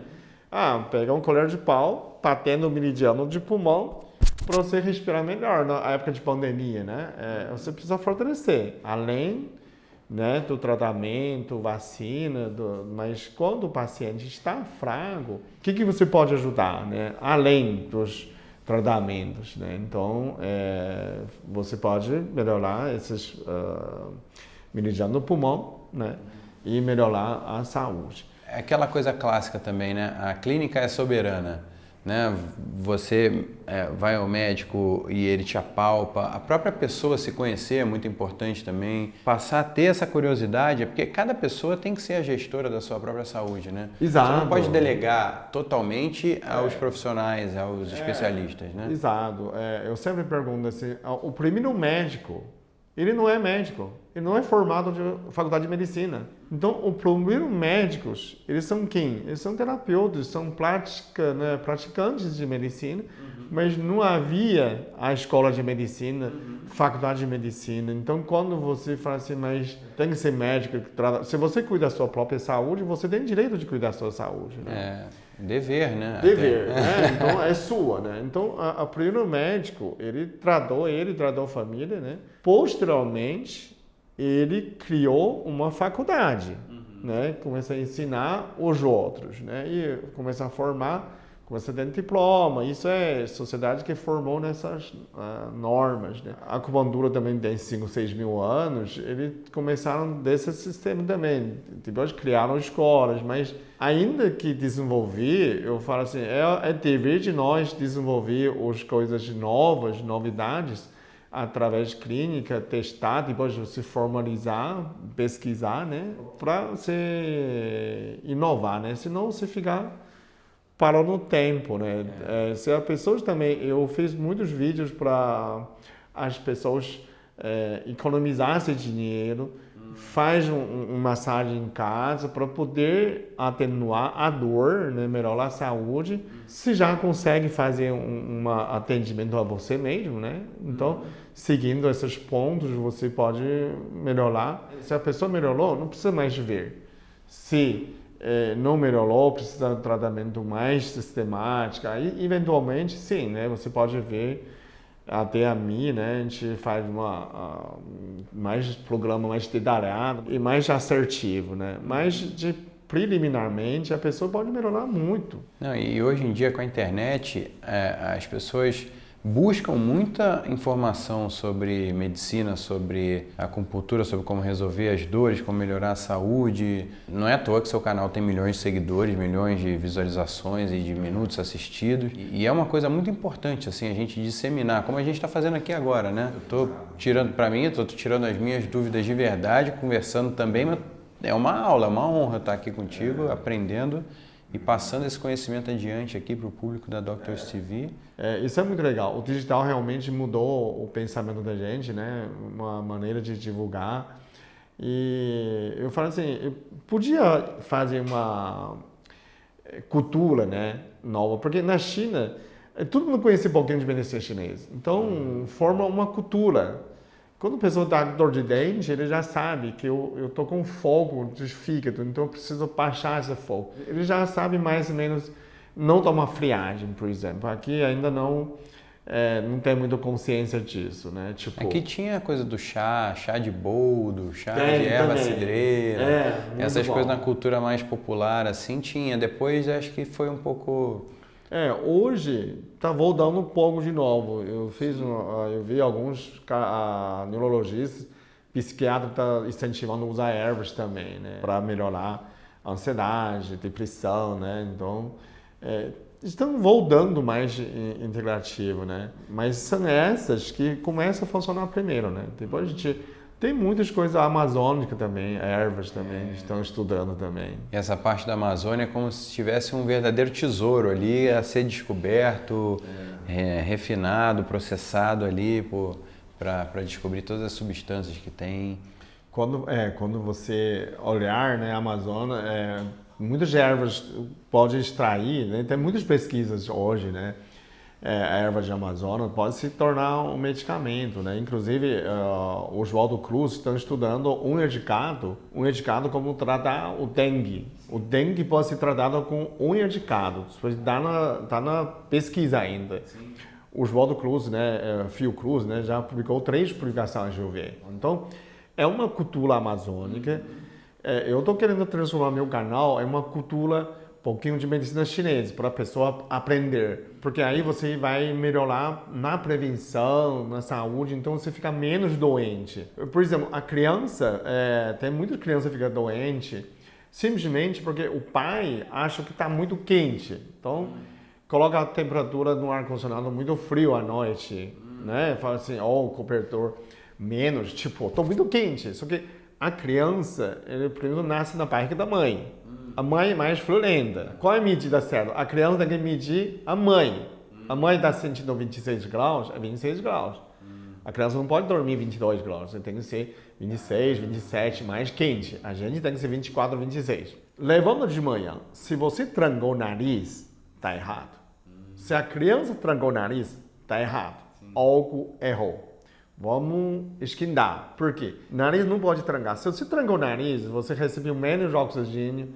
Pegar um colher de pau, batendo o meridiano de pulmão para você respirar melhor na época de pandemia, né? Você precisa fortalecer, além, né, do tratamento, vacina, mas quando o paciente está fraco, o que você pode ajudar, né? Além dos tratamentos, né? Então, você pode melhorar esses meridianos do pulmão, né? E melhorar a saúde. É aquela coisa clássica também, né? A clínica é soberana. Né? Você vai ao médico e ele te apalpa, a própria pessoa se conhecer é muito importante também, passar a ter essa curiosidade, porque cada pessoa tem que ser a gestora da sua própria saúde, né? Exato. Você não pode delegar totalmente aos profissionais, aos especialistas, né? Exato. Eu sempre pergunto assim, o primeiro médico, ele não é médico, ele não é formado de faculdade de medicina. Então, os primeiros médicos, eles são quem? Eles são terapeutas, são praticantes de medicina, mas não havia a escola de medicina, faculdade de medicina. Então, quando você fala assim, mas tem que ser médico, se você cuida da sua própria saúde, você tem direito de cuidar da sua saúde. Né? Dever, né? Dever, né? Então é sua, né? Então, o primeiro médico, ele tratou a família, né? Posteriormente, ele criou uma faculdade, né? Começa a ensinar os outros, né? E começa a formar, começa a ter diploma. Isso é sociedade que formou nessas normas, né? A acupuntura também tem 5, 6 mil anos. Eles começaram desse sistema também. Depois criaram escolas, mas ainda que desenvolver, eu falo assim, é dever de nós desenvolver as coisas novas, novidades, através de clínica, testar, depois você formalizar, pesquisar, né? Para você inovar, né? Senão você ficar parado no tempo, né? Se a pessoa também, eu fiz muitos vídeos para as pessoas economizarem dinheiro, faz uma massagem em casa para poder atenuar a dor, né? Melhorar a saúde. Se já consegue fazer um atendimento a você mesmo, né? Então, seguindo esses pontos, você pode melhorar. Se a pessoa melhorou, não precisa mais ver. Se não melhorou, precisa de um tratamento mais sistemático. Aí, eventualmente, sim, né? Você pode ver. Até a mim, né, a gente faz mais programa mais detalhado e mais assertivo, né? Mas de preliminarmente, a pessoa pode melhorar muito. Não, e hoje em dia, com a internet, as pessoas buscam muita informação sobre medicina, sobre acupuntura, sobre como resolver as dores, como melhorar a saúde. Não é à toa que seu canal tem milhões de seguidores, milhões de visualizações e de minutos assistidos. E é uma coisa muito importante, assim, a gente disseminar, como a gente está fazendo aqui agora, né? Eu estou tirando para mim, estou tirando as minhas dúvidas de verdade, conversando também, mas é uma aula, é uma honra estar aqui contigo, aprendendo e passando esse conhecimento adiante aqui para o público da Doctors TV. Isso é muito legal. O digital realmente mudou o pensamento da gente, né? Uma maneira de divulgar. E eu falo assim, eu podia fazer uma cultura, né, nova, porque na China todo mundo conhece um pouquinho de medicina chinesa. Então forma uma cultura. Quando a pessoa está com dor de dente, ele já sabe que eu estou com fogo de fígado, então eu preciso baixar esse fogo. Ele já sabe mais ou menos não tomar friagem, por exemplo. Aqui ainda não tem muita consciência disso, né? Tipo, aqui tinha a coisa do chá de boldo, chá de erva cidreira, essas coisas na cultura mais popular, assim, tinha. Depois acho que foi um pouco... hoje está voltando um pouco de novo. Eu vi alguns neurologistas, psiquiatras estão incentivando a usar ervas também, né, para melhorar a ansiedade, depressão, né. Então, estão voltando mais integrativo, né. Mas são essas que começam a funcionar primeiro, né. Depois a gente tem muitas coisas amazônicas também, ervas também, estão estudando também. E essa parte da Amazônia é como se tivesse um verdadeiro tesouro ali a ser descoberto, refinado, processado ali para descobrir todas as substâncias que tem. Quando você olhar, né, a Amazônia, muitas ervas pode extrair, né, tem muitas pesquisas hoje, né? A erva de Amazônia pode se tornar um medicamento, né? Inclusive, o Oswaldo Cruz está estudando um medicado como tratar o dengue. O dengue pode ser tratado com um medicado, está na pesquisa ainda. Sim. O Oswaldo Cruz, né, Fiocruz, né, já publicou 3 publicações, eu vi. Então, é uma cultura amazônica. Eu estou querendo transformar meu canal em uma cultura pouquinho de medicina chinesa para a pessoa aprender, porque aí você vai melhorar na prevenção, na saúde, então você fica menos doente. Por exemplo, a criança, tem muita criança que fica doente simplesmente porque o pai acha que está muito quente, então coloca a temperatura no ar-condicionado muito frio à noite, né? Fala assim, cobertor menos, tipo, estou muito quente, só que a criança, ele primeiro nasce na barriga da mãe. A mãe é mais friolenta. Qual é a medida certa? A criança tem que medir a mãe. A mãe está sentindo 26 graus, é 26 graus. A criança não pode dormir 22 graus, tem que ser 26, 27, mais quente. A gente tem que ser 24, 26. Levando de manhã, se você trancou o nariz, está errado. Se a criança trancou o nariz, está errado. Algo errou. Vamos esquentar. Por quê? Nariz não pode trancar. Se você trancou o nariz, você recebeu menos oxigênio,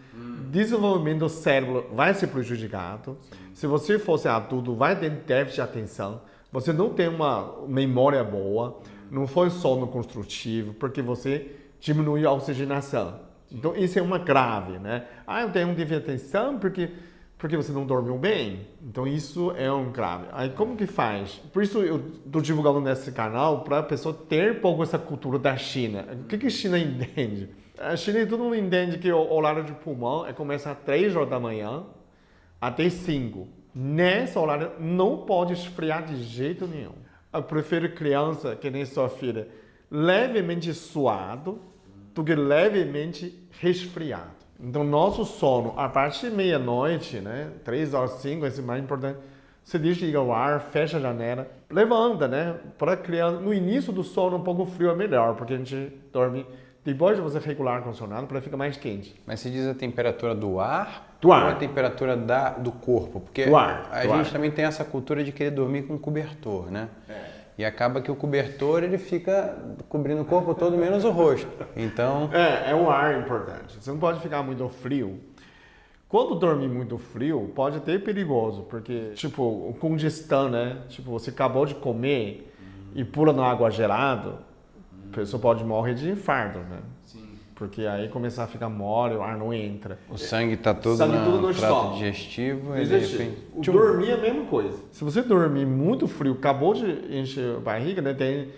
desenvolvimento do cérebro vai ser prejudicado. Se você fosse adulto, vai ter déficit de atenção. Você não tem uma memória boa, não foi sono construtivo, porque você diminuiu a oxigenação. Então, isso é uma grave, né? Eu tenho um déficit de atenção porque você não dormiu bem. Então, isso é um grave. Aí, como que faz? Por isso, eu estou divulgando nesse canal para a pessoa ter um pouco essa cultura da China. O que a China entende? A China, todo mundo entende que o horário de pulmão começa às 3 horas da manhã até 5. Nessa horário, não pode esfriar de jeito nenhum. Eu prefiro criança, que nem sua filha, levemente suado do que levemente resfriado. Então, nosso sono, a partir de meia-noite, né, 3 horas, 5, esse é mais importante, você desliga o ar, fecha a janela, levanta, né, para criança, no início do sono, um pouco frio é melhor, porque a gente dorme, depois de você regular o ar-condicionado, para ficar mais quente. Mas você diz a temperatura do ar? Do ar. Ou a temperatura do corpo? Porque do ar. A gente também tem essa cultura de querer dormir com cobertor, né? E acaba que o cobertor, ele fica cobrindo o corpo todo, menos o rosto. Então... É um ar importante. Você não pode ficar muito frio. Quando dormir muito frio, pode ter perigoso, porque, tipo, congestão, né? Tipo, você acabou de comer e pula na água gelada, a pessoa pode morrer de infarto, né? Sim. porque aí começa a ficar mole, o ar não entra. O sangue está todo Sangue tudo no no trato estômago. digestivo e de repente... O dormir é a mesma coisa. Se você dormir muito frio, acabou de encher a barriga, né? Tem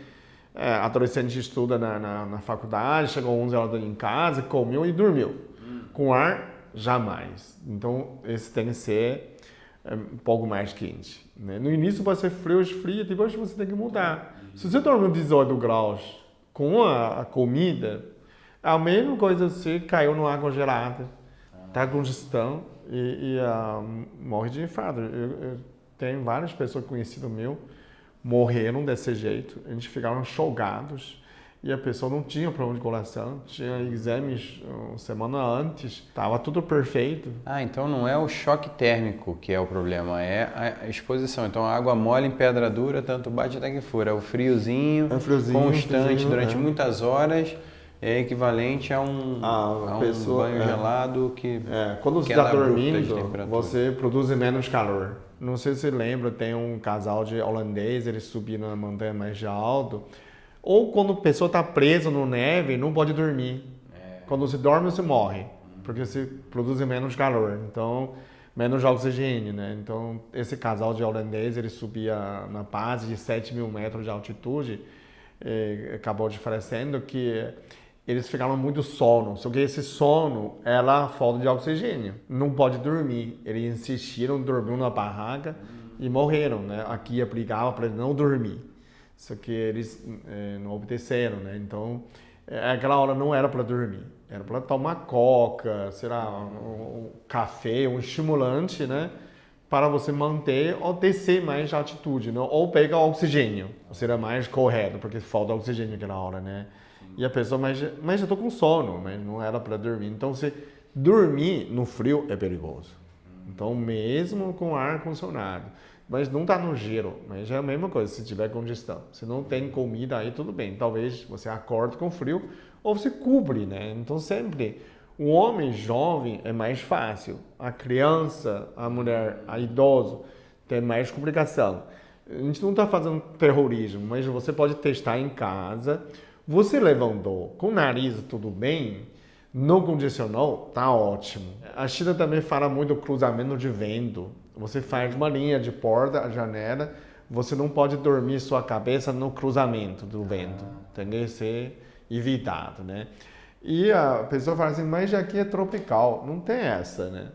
adolescente que estuda na faculdade, chegou 11 horas em casa, comeu e dormiu. Com ar, jamais. Então, esse tem que ser um pouco mais quente. Né? No início vai ser frio, esfria, depois você tem que mudar. Se você dorme 18 graus com a comida, a mesma coisa se caiu numa água gelada, tá com congestão e morre de infarto. Eu tenho várias pessoas conhecidas meu morreram desse jeito, a gente ficaram chocados e a pessoa não tinha problema de coração, tinha exames uma semana antes, estava tudo perfeito. Ah, então não é o choque térmico que é o problema, é a exposição. Então a água mole em pedra dura, tanto bate até que fura. É o friozinho, constante durante muitas horas. É equivalente a um banho gelado que quando você está dormindo, você produz menos calor. Não sei se você lembra, tem um casal de holandês, eles subiram na montanha mais alto. Ou quando a pessoa está presa no neve, não pode dormir. Quando você dorme, você morre, porque você produz menos calor, então menos oxigênio, né? Então esse casal de holandês, ele subia na base de 7.000 metros de altitude, acabou de falecendo que eles ficaram muito sono, só que esse sono era falta de oxigênio, não pode dormir. Eles insistiram, dormiram na barraca e morreram, né? Aqui aplicava para não dormir, só que eles não obedeceram, né? Então, aquela hora não era para dormir, era para tomar coca, um café, um estimulante, né? Para você manter ou descer mais de altitude, né? Ou pegar oxigênio, seria mais correto, porque falta oxigênio naquela hora, né? E a pessoa, mas eu estou com sono, mas não era para dormir. Então, se dormir no frio é perigoso. Então, mesmo com ar condicionado, mas não está no gelo, mas é a mesma coisa se tiver congestão. Se não tem comida aí, tudo bem. Talvez você acorde com frio ou você cobre, né? Então, sempre, o homem jovem é mais fácil. A criança, a mulher, a idoso, tem mais complicação. A gente não está fazendo terrorismo, mas você pode testar em casa. Você levantou com o nariz tudo bem, não condicionou, tá ótimo. A China também fala muito do cruzamento de vento. Você faz uma linha de porta, a janela, você não pode dormir sua cabeça no cruzamento do vento. Tem que ser evitado, né? E a pessoa fala assim, mas aqui é tropical. Não tem essa, né?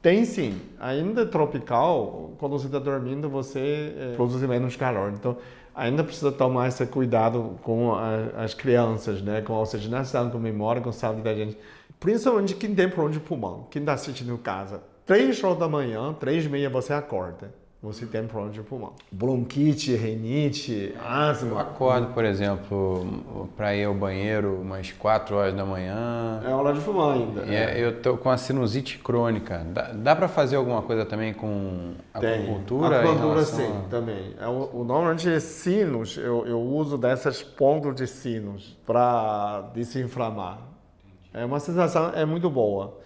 Tem sim. Ainda é tropical, quando você está dormindo, você produz menos calor. Então, ainda precisa tomar esse cuidado com as crianças, né? Com a oxigenação, com a memória, com a saúde da gente. Principalmente quem tem problema de pulmão, quem está assistindo em casa. 3 horas da manhã, 3h30 você acorda. Você tem problema de pulmão. Bronquite, rinite, asma. Eu acordo, por exemplo, para ir ao banheiro umas 4 horas da manhã. É hora de fumar ainda. Eu tô com a sinusite crônica. Dá para fazer alguma coisa também com acupuntura? Acupuntura sim, também. Normalmente é sinos, eu uso dessas pontos de sinos para desinflamar. É uma sensação, é muito boa.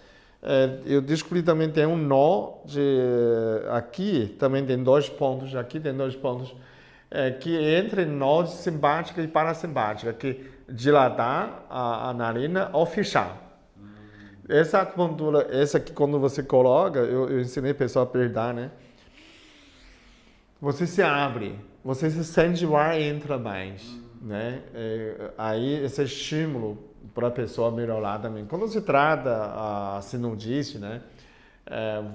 Eu descobri também tem um nó aqui, também tem 2 pontos, aqui tem 2 pontos, que entre nó simpática e parasimpática, que dilatar a narina ou fechar. Essa acupuntura, essa aqui quando você coloca, eu ensinei a pessoa a apertar, né? Você se abre, você se sente o ar entra mais, né? Aí esse estímulo para a pessoa melhorar também. Quando se trata a sinusite, né,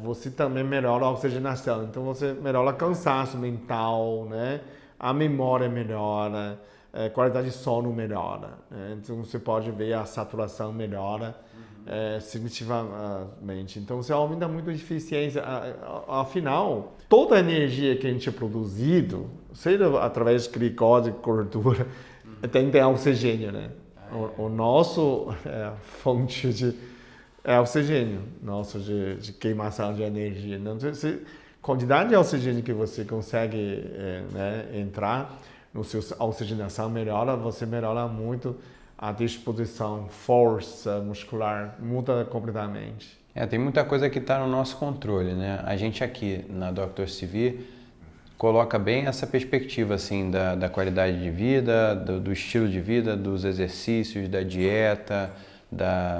você também melhora a oxigenação. Então você melhora o cansaço mental, né, a memória melhora, a qualidade de sono melhora. Então você pode ver a saturação melhora significativamente. Então você aumenta muito a eficiência. Afinal, toda a energia que a gente é produzido, seja através de glicose, gordura, tem que ter oxigênio, né? O nosso fonte de oxigênio, nosso de queimação de energia. Então, quantidade de oxigênio que você consegue entrar no seu oxigenação melhora, você melhora muito a disposição, força muscular, muda completamente. Tem muita coisa que está no nosso controle, né? A gente aqui na Dr. CV coloca bem essa perspectiva assim da qualidade de vida, do estilo de vida, dos exercícios, da dieta,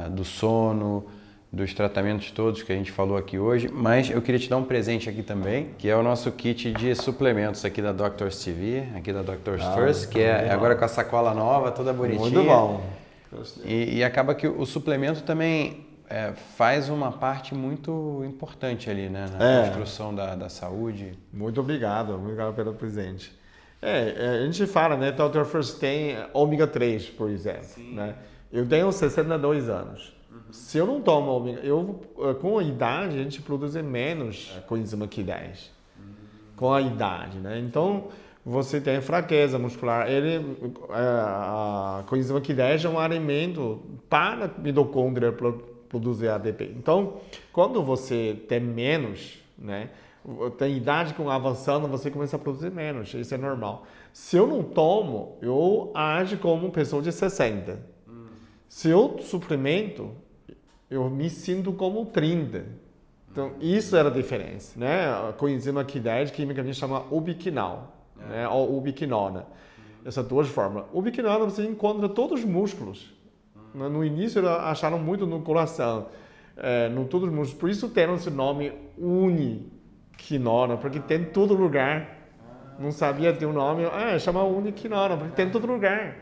do sono, dos tratamentos todos que a gente falou aqui hoje. Mas eu queria te dar um presente aqui também, que é o nosso kit de suplementos aqui da Doctors TV, aqui da Doctors First, que é agora com a sacola nova, toda bonitinha. Muito bom. E acaba que o suplemento também faz uma parte muito importante ali, né, na construção da saúde. Muito obrigado pelo presente. A gente fala, né, Dr. First tem ômega 3, por exemplo, né? Eu tenho 62 anos. Se eu não tomo ômega, com a idade a gente produz menos coenzima Q10. Com a idade, né? Então, você tem fraqueza muscular. A coenzima Q10 é um alimento para a mitocôndria produzir ADP. Então, quando você tem menos, né, tem idade com avançando, você começa a produzir menos. Isso é normal. Se eu não tomo, eu ajo como pessoa de 60. Se eu suplemento, eu me sinto como 30. Então, isso era a diferença, né? A coenzima Q10, quimicamente chama ubiquinol, né? Ou ubiquinona. Essas duas formas. Ubiquinona você encontra todos os músculos. No início, eles acharam muito no coração, no todos os músculos. Por isso tem esse nome uniquinona, porque tem em todo lugar. Não sabia ter um nome, chama uniquinona, porque tem em todo lugar.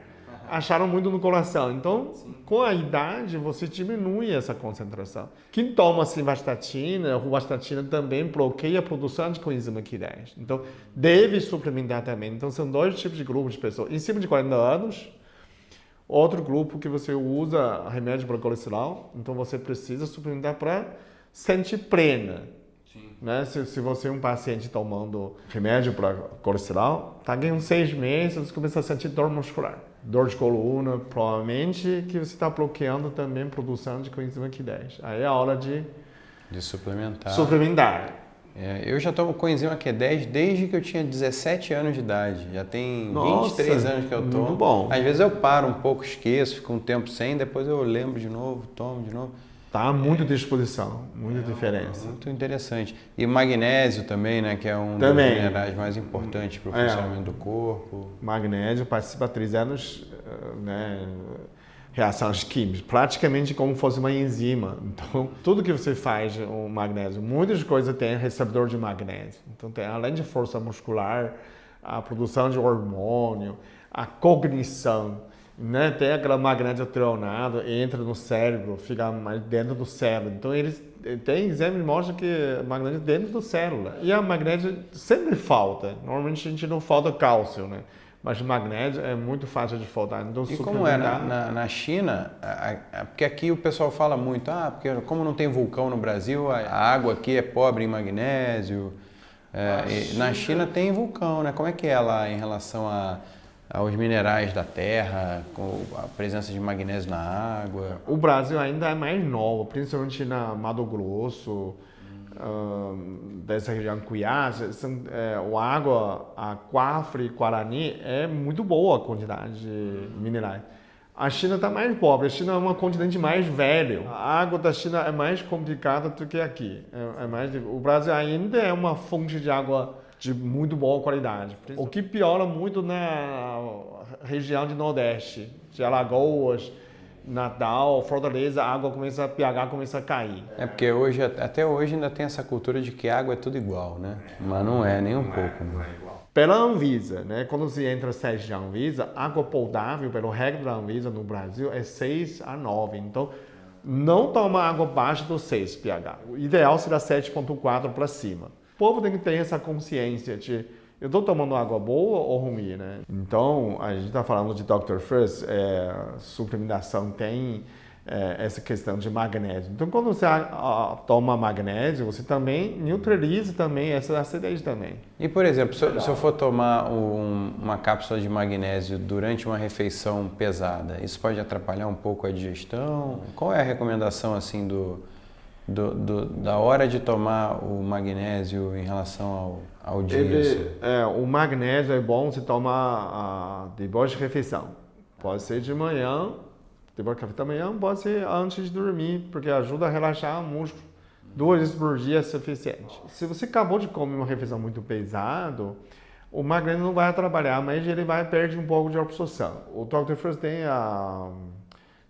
Acharam muito no coração. Então, com a idade, você diminui essa concentração. Quem toma simvastatina, rovastatina também bloqueia a produção de coenzima Q10. Então, deve suplementar também. Então, são dois tipos de grupos de pessoas. Em cima de 40 anos, outro grupo que você usa remédio para colesterol, então você precisa suplementar para sentir plena. Né? Se você é um paciente tomando remédio para colesterol, está ganhando 6 meses, você começa a sentir dor muscular. Dor de coluna, provavelmente que você está bloqueando também a produção de coenzima Q10. Aí é a hora de suplementar. Eu já tomo coenzima Q10 desde que eu tinha 17 anos de idade. Já tem 23 anos que eu tomo. Muito bom. Às vezes eu paro um pouco, esqueço, fico um tempo sem, depois eu lembro de novo, tomo de novo. Tá muito disposição, muita diferença. Muito interessante. E magnésio também, né, que é um dos minerais mais importantes para o funcionamento do corpo. Magnésio participa há 3 anos, né, reações químicas, praticamente como se fosse uma enzima. Então, tudo que você faz o magnésio, muitas coisas tem receptor de magnésio. Então, tem, além de força muscular, a produção de hormônio, a cognição, né? Tem aquela magnésio treonado, entra no cérebro, fica mais dentro do cérebro. Então, eles têm exame que mostra que magnésio é dentro da célula. E a magnésio sempre falta. Normalmente a gente não falta cálcio, né? Mas magnésio é muito fácil de faltar. Então, e como é na China? Porque aqui o pessoal fala muito, porque como não tem vulcão no Brasil, a água aqui é pobre em magnésio. Na China tem vulcão, né? Como é que é lá em relação aos minerais da terra, com a presença de magnésio na água? O Brasil ainda é mais novo, principalmente na Mato Grosso, dessa região Cuiabá, a água, a Quafre e Guarani é muito boa a quantidade de minerais. A China está mais pobre, a China é um continente mais velho. A água da China é mais complicada do que aqui. O Brasil ainda é uma fonte de água de muito boa qualidade. O que piora muito na região de Nordeste, de Alagoas, Natal, Fortaleza, a água pH começa a cair. Porque até hoje ainda tem essa cultura de que a água é tudo igual, né? Mas não é nem um pouco. Não é igual. Pela Anvisa, né? Quando você entra no site da Anvisa, água potável, pelo regra da Anvisa no Brasil, é 6 a 9. Então, não toma água abaixo do 6 pH. O ideal será 7,4 para cima. O povo tem que ter essa consciência de eu estou tomando água boa ou ruim, né? Então, a gente está falando de Dr. First, suplementação tem essa questão de magnésio. Então, quando você toma magnésio, você também neutraliza também essa acidez também. E, por exemplo, se eu for tomar uma cápsula de magnésio durante uma refeição pesada, isso pode atrapalhar um pouco a digestão? Qual é a recomendação, assim, da hora de tomar o magnésio em relação ao dia? O magnésio é bom se tomar depois de refeição. Pode ser de manhã, depois do café da manhã, pode ser antes de dormir, porque ajuda a relaxar o músculo. 2 vezes por dia é suficiente. Se você acabou de comer uma refeição muito pesada, o magrelo não vai trabalhar, mas ele vai perder um pouco de absorção. O Dr. Fresh tem a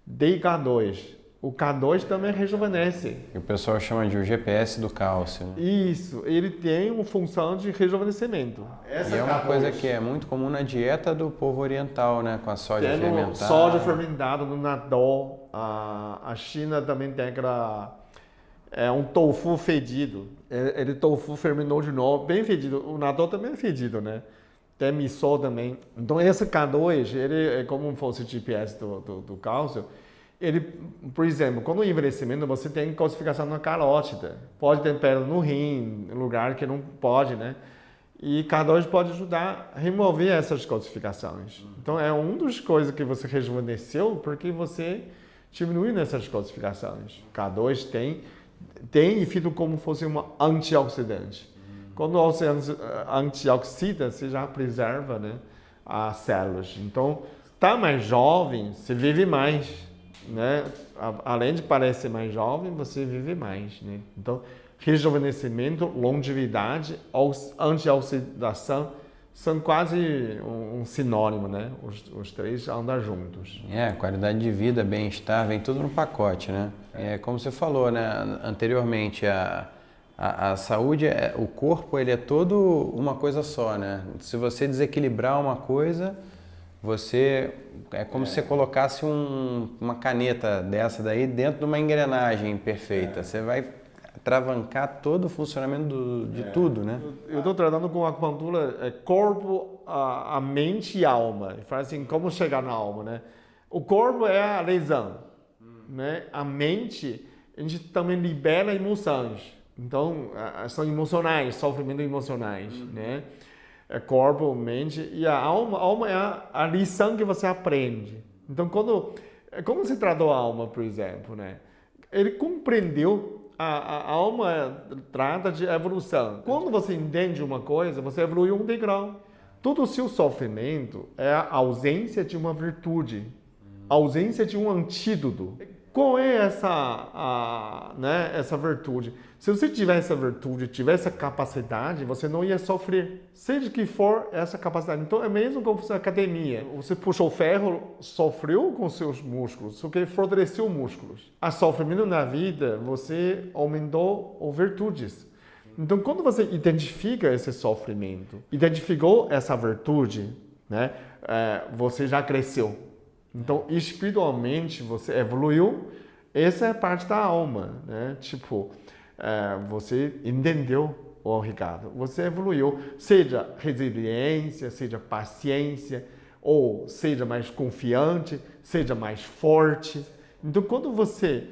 DK2. O K2 também rejuvenesce. E o pessoal chama de o GPS do cálcio. Né? Isso, ele tem uma função de rejuvenescimento. E é uma coisa que é muito comum na dieta do povo oriental, né? Com a soja fermentada. Soja fermentada no natô. A China também tem um tofu fedido. Ele tofu fermentou de novo, bem fedido. O natô também é fedido, né? Tem miso também. Então esse K2, ele é como se fosse o GPS do cálcio. Ele, por exemplo, quando o envelhecimento você tem calcificação na carótida, pode ter pedra no rim, lugar que não pode, né? E K2 pode ajudar a remover essas calcificações. Então é uma das coisas que você rejuvenesceu porque você diminuiu nessas calcificações. K2 tem efeito como se fosse um antioxidante. Quando você antioxida, você já preserva, né, as células. Então, está mais jovem, você vive mais. Né? Além de parecer mais jovem, você vive mais, né? Então, rejuvenescimento, longevidade, antioxidação são quase um sinônimo, né? Os três andam juntos. Qualidade de vida, bem-estar, vem tudo no pacote, né? Como você falou, né? Anteriormente, a saúde, o corpo, ele é todo uma coisa só, né? Se você desequilibrar uma coisa, é como se você colocasse uma caneta dessa daí dentro de uma engrenagem perfeita. Você vai travancar todo o funcionamento de tudo, né? Eu estou tratando com acupuntura corpo, a mente e a alma. Fala assim, como chegar na alma, né? O corpo é a lesão, né? A mente, a gente também libera emoções. Então, são emocionais, sofrimentos emocionais, né? Corpo, mente e a alma é a lição que você aprende. Então, como você tratou a alma, por exemplo, né? Ele compreendeu, a alma trata de evolução. Quando você entende uma coisa, você evolui um degrau. Todo o seu sofrimento é a ausência de uma virtude, a ausência de um antídoto. Qual é essa virtude? Se você tiver essa virtude, tiver essa capacidade, você não ia sofrer, seja que for essa capacidade. Então, é mesmo como se academia. Você puxou ferro, sofreu com seus músculos, só que fortaleceu músculos. A sofrimento na vida, você aumentou as virtudes. Então, quando você identifica esse sofrimento, identificou essa virtude, né, você já cresceu. Então, espiritualmente, você evoluiu. Essa é a parte da alma, né? Tipo, você entendeu, Ricardo, você evoluiu, seja resiliência, seja paciência, ou seja mais confiante, seja mais forte. Então, quando você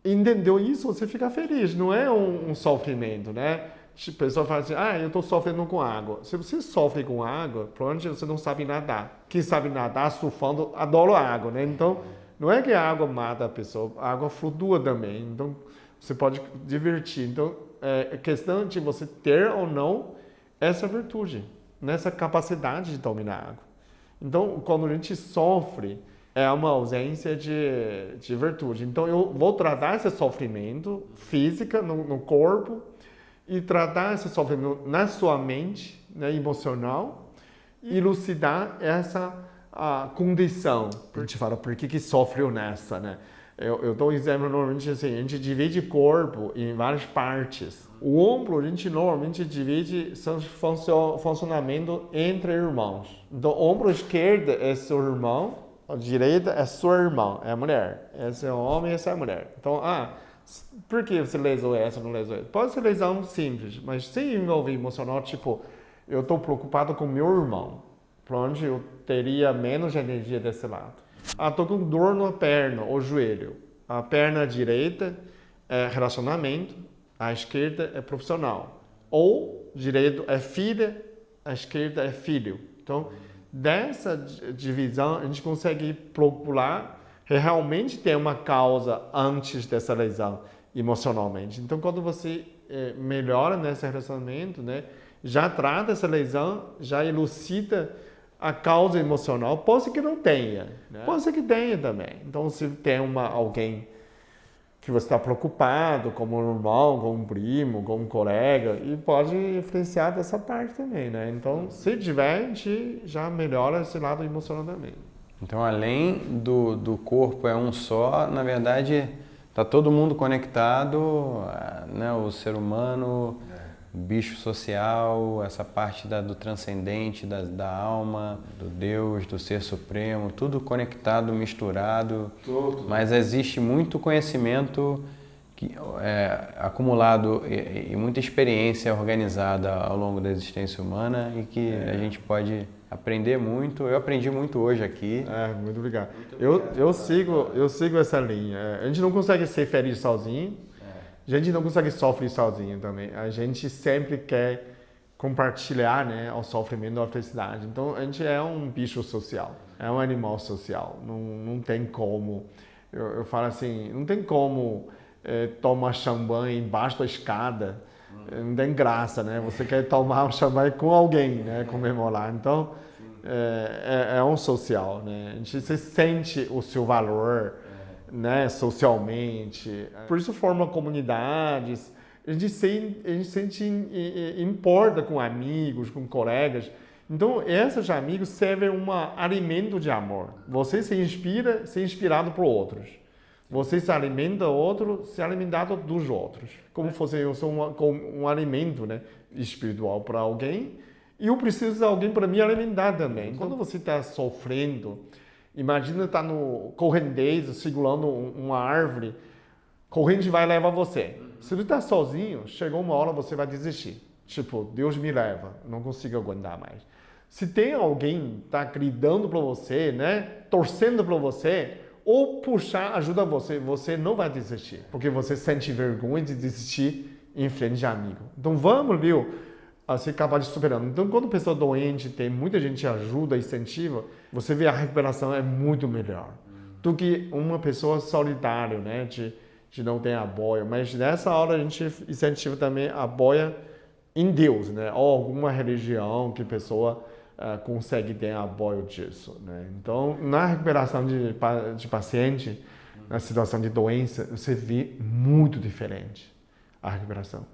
entendeu isso, você fica feliz, não é um sofrimento, né? A pessoa fala assim, eu estou sofrendo com água. Se você sofre com água, provavelmente você não sabe nadar. Quem sabe nadar, surfando, adora a água, né? Então, não é que a água mata a pessoa, a água flutua também. Então, você pode divertir. Então, é questão de você ter ou não essa virtude, nessa capacidade de dominar a água. Então, quando a gente sofre, é uma ausência de virtude. Então, eu vou tratar esse sofrimento físico no corpo e tratar esse sofrimento na sua mente, né, emocional, e elucidar essa condição. A gente fala, por que sofreu nessa, né? Eu dou um exemplo, normalmente assim, a gente divide o corpo em várias partes. O ombro, a gente normalmente divide funcionamento entre irmãos. Então, o ombro esquerdo é seu irmão, a direita é sua irmã, é a mulher. Esse é o homem, essa é a mulher. Então, por que você lesou essa, não lesou essa? Pode ser lesão simples, mas sem envolver emocional, tipo, eu estou preocupado com meu irmão. Para onde eu teria menos energia desse lado. Estou com dor na perna ou joelho. A perna direita é relacionamento, a esquerda é profissional. Ou direito é filha, a esquerda é filho. Então, dessa divisão, a gente consegue procurar realmente ter uma causa antes dessa lesão emocionalmente. Então, quando você melhora nesse relacionamento, né, já trata essa lesão, já elucida a causa emocional. Pode ser que não tenha, né? Pode ser que tenha também. Então, se tem alguém que você está preocupado, como um irmão, como um primo, como um colega, e pode influenciar dessa parte também, né? Então, se tiver, a gente já melhora esse lado emocional também. Então, além do corpo é um só, na verdade, está todo mundo conectado, né? O ser humano, o bicho social, essa parte do transcendente, da alma, do Deus, do Ser Supremo, tudo conectado, misturado. Tudo. Mas existe muito conhecimento acumulado e muita experiência organizada ao longo da existência humana e que a gente pode aprender muito. Eu aprendi muito hoje aqui. Muito obrigado. Eu sigo essa linha. A gente não consegue ser feliz sozinho. A gente não consegue sofrer sozinho também. A gente sempre quer compartilhar, né, o sofrimento e a felicidade. Então, a gente é um bicho social, é um animal social. Não tem como, eu falo assim, não tem como tomar champanhe embaixo da escada. Não tem graça, né? Você quer tomar um champanhe com alguém, né, comemorar. Então, é um social, né? A gente se sente o seu valor, né, socialmente. Por isso forma comunidades. A gente sente importa com amigos, com colegas. Então, esses amigos servem um alimento de amor. Você se inspira, ser inspirado por outros. Você se alimenta outro, se alimentado dos outros. Como fosse eu sou um alimento, né, espiritual para alguém, e eu preciso de alguém para me alimentar também. Quando você está sofrendo, imagina estar no correnteza, segurando uma árvore, corrente vai levar você. Se você está sozinho, chegou uma hora você vai desistir. Tipo, Deus me leva, não consigo aguentar mais. Se tem alguém que está gritando para você, né, torcendo para você, ou puxar ajuda você, você não vai desistir, porque você sente vergonha de desistir em frente de amigo. Então vamos, viu, a ser capaz de superar. Então quando a pessoa é doente, tem muita gente que ajuda, incentiva, você vê a recuperação é muito melhor do que uma pessoa solitária, né, de não ter apoio. Mas nessa hora a gente incentiva também a apoio em Deus, né, ou alguma religião que a pessoa consegue ter apoio disso, né? Então, na recuperação de paciente, na situação de doença, você vê muito diferente a recuperação.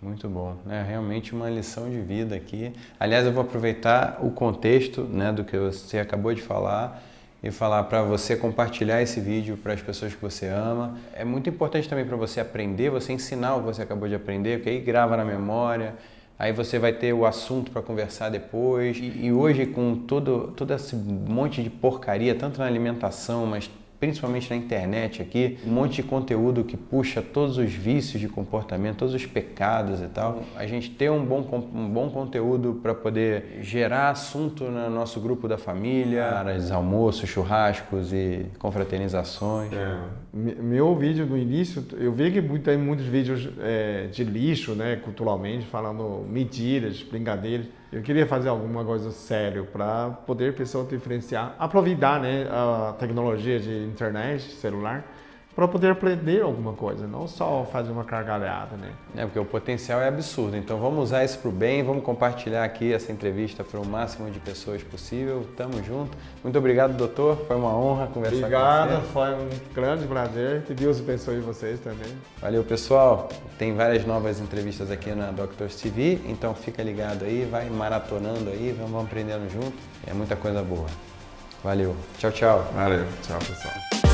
Muito bom, né? Realmente uma lição de vida aqui. Aliás, eu vou aproveitar o contexto, né, do que você acabou de falar e falar para você compartilhar esse vídeo para as pessoas que você ama. É muito importante também para você aprender, você ensinar o que você acabou de aprender, porque aí grava na memória. Aí você vai ter o assunto para conversar depois. E hoje, com todo esse monte de porcaria, tanto na alimentação, mas principalmente na internet aqui, um monte de conteúdo que puxa todos os vícios de comportamento, todos os pecados e tal. A gente ter um bom conteúdo para poder gerar assunto no nosso grupo da família, áreas, almoços, churrascos e confraternizações. Meu vídeo no início, eu vi que tem muitos vídeos de lixo, né, culturalmente, falando mentiras, brincadeiras. Eu queria fazer alguma coisa séria para poder a pessoa diferenciar, aproveitar, né, a tecnologia de internet, celular, para poder aprender alguma coisa, não só fazer uma gargalhada, né? Porque o potencial é absurdo, então vamos usar isso para o bem, vamos compartilhar aqui essa entrevista para o máximo de pessoas possível. Tamo junto. Muito obrigado, doutor, foi uma honra conversar com você. Obrigado, foi um grande prazer, que Deus abençoe vocês também. Valeu, pessoal, tem várias novas entrevistas aqui na Doctors TV, então fica ligado aí, vai maratonando aí, vamos aprendendo junto, é muita coisa boa. Valeu, tchau, tchau. Valeu, tchau, pessoal.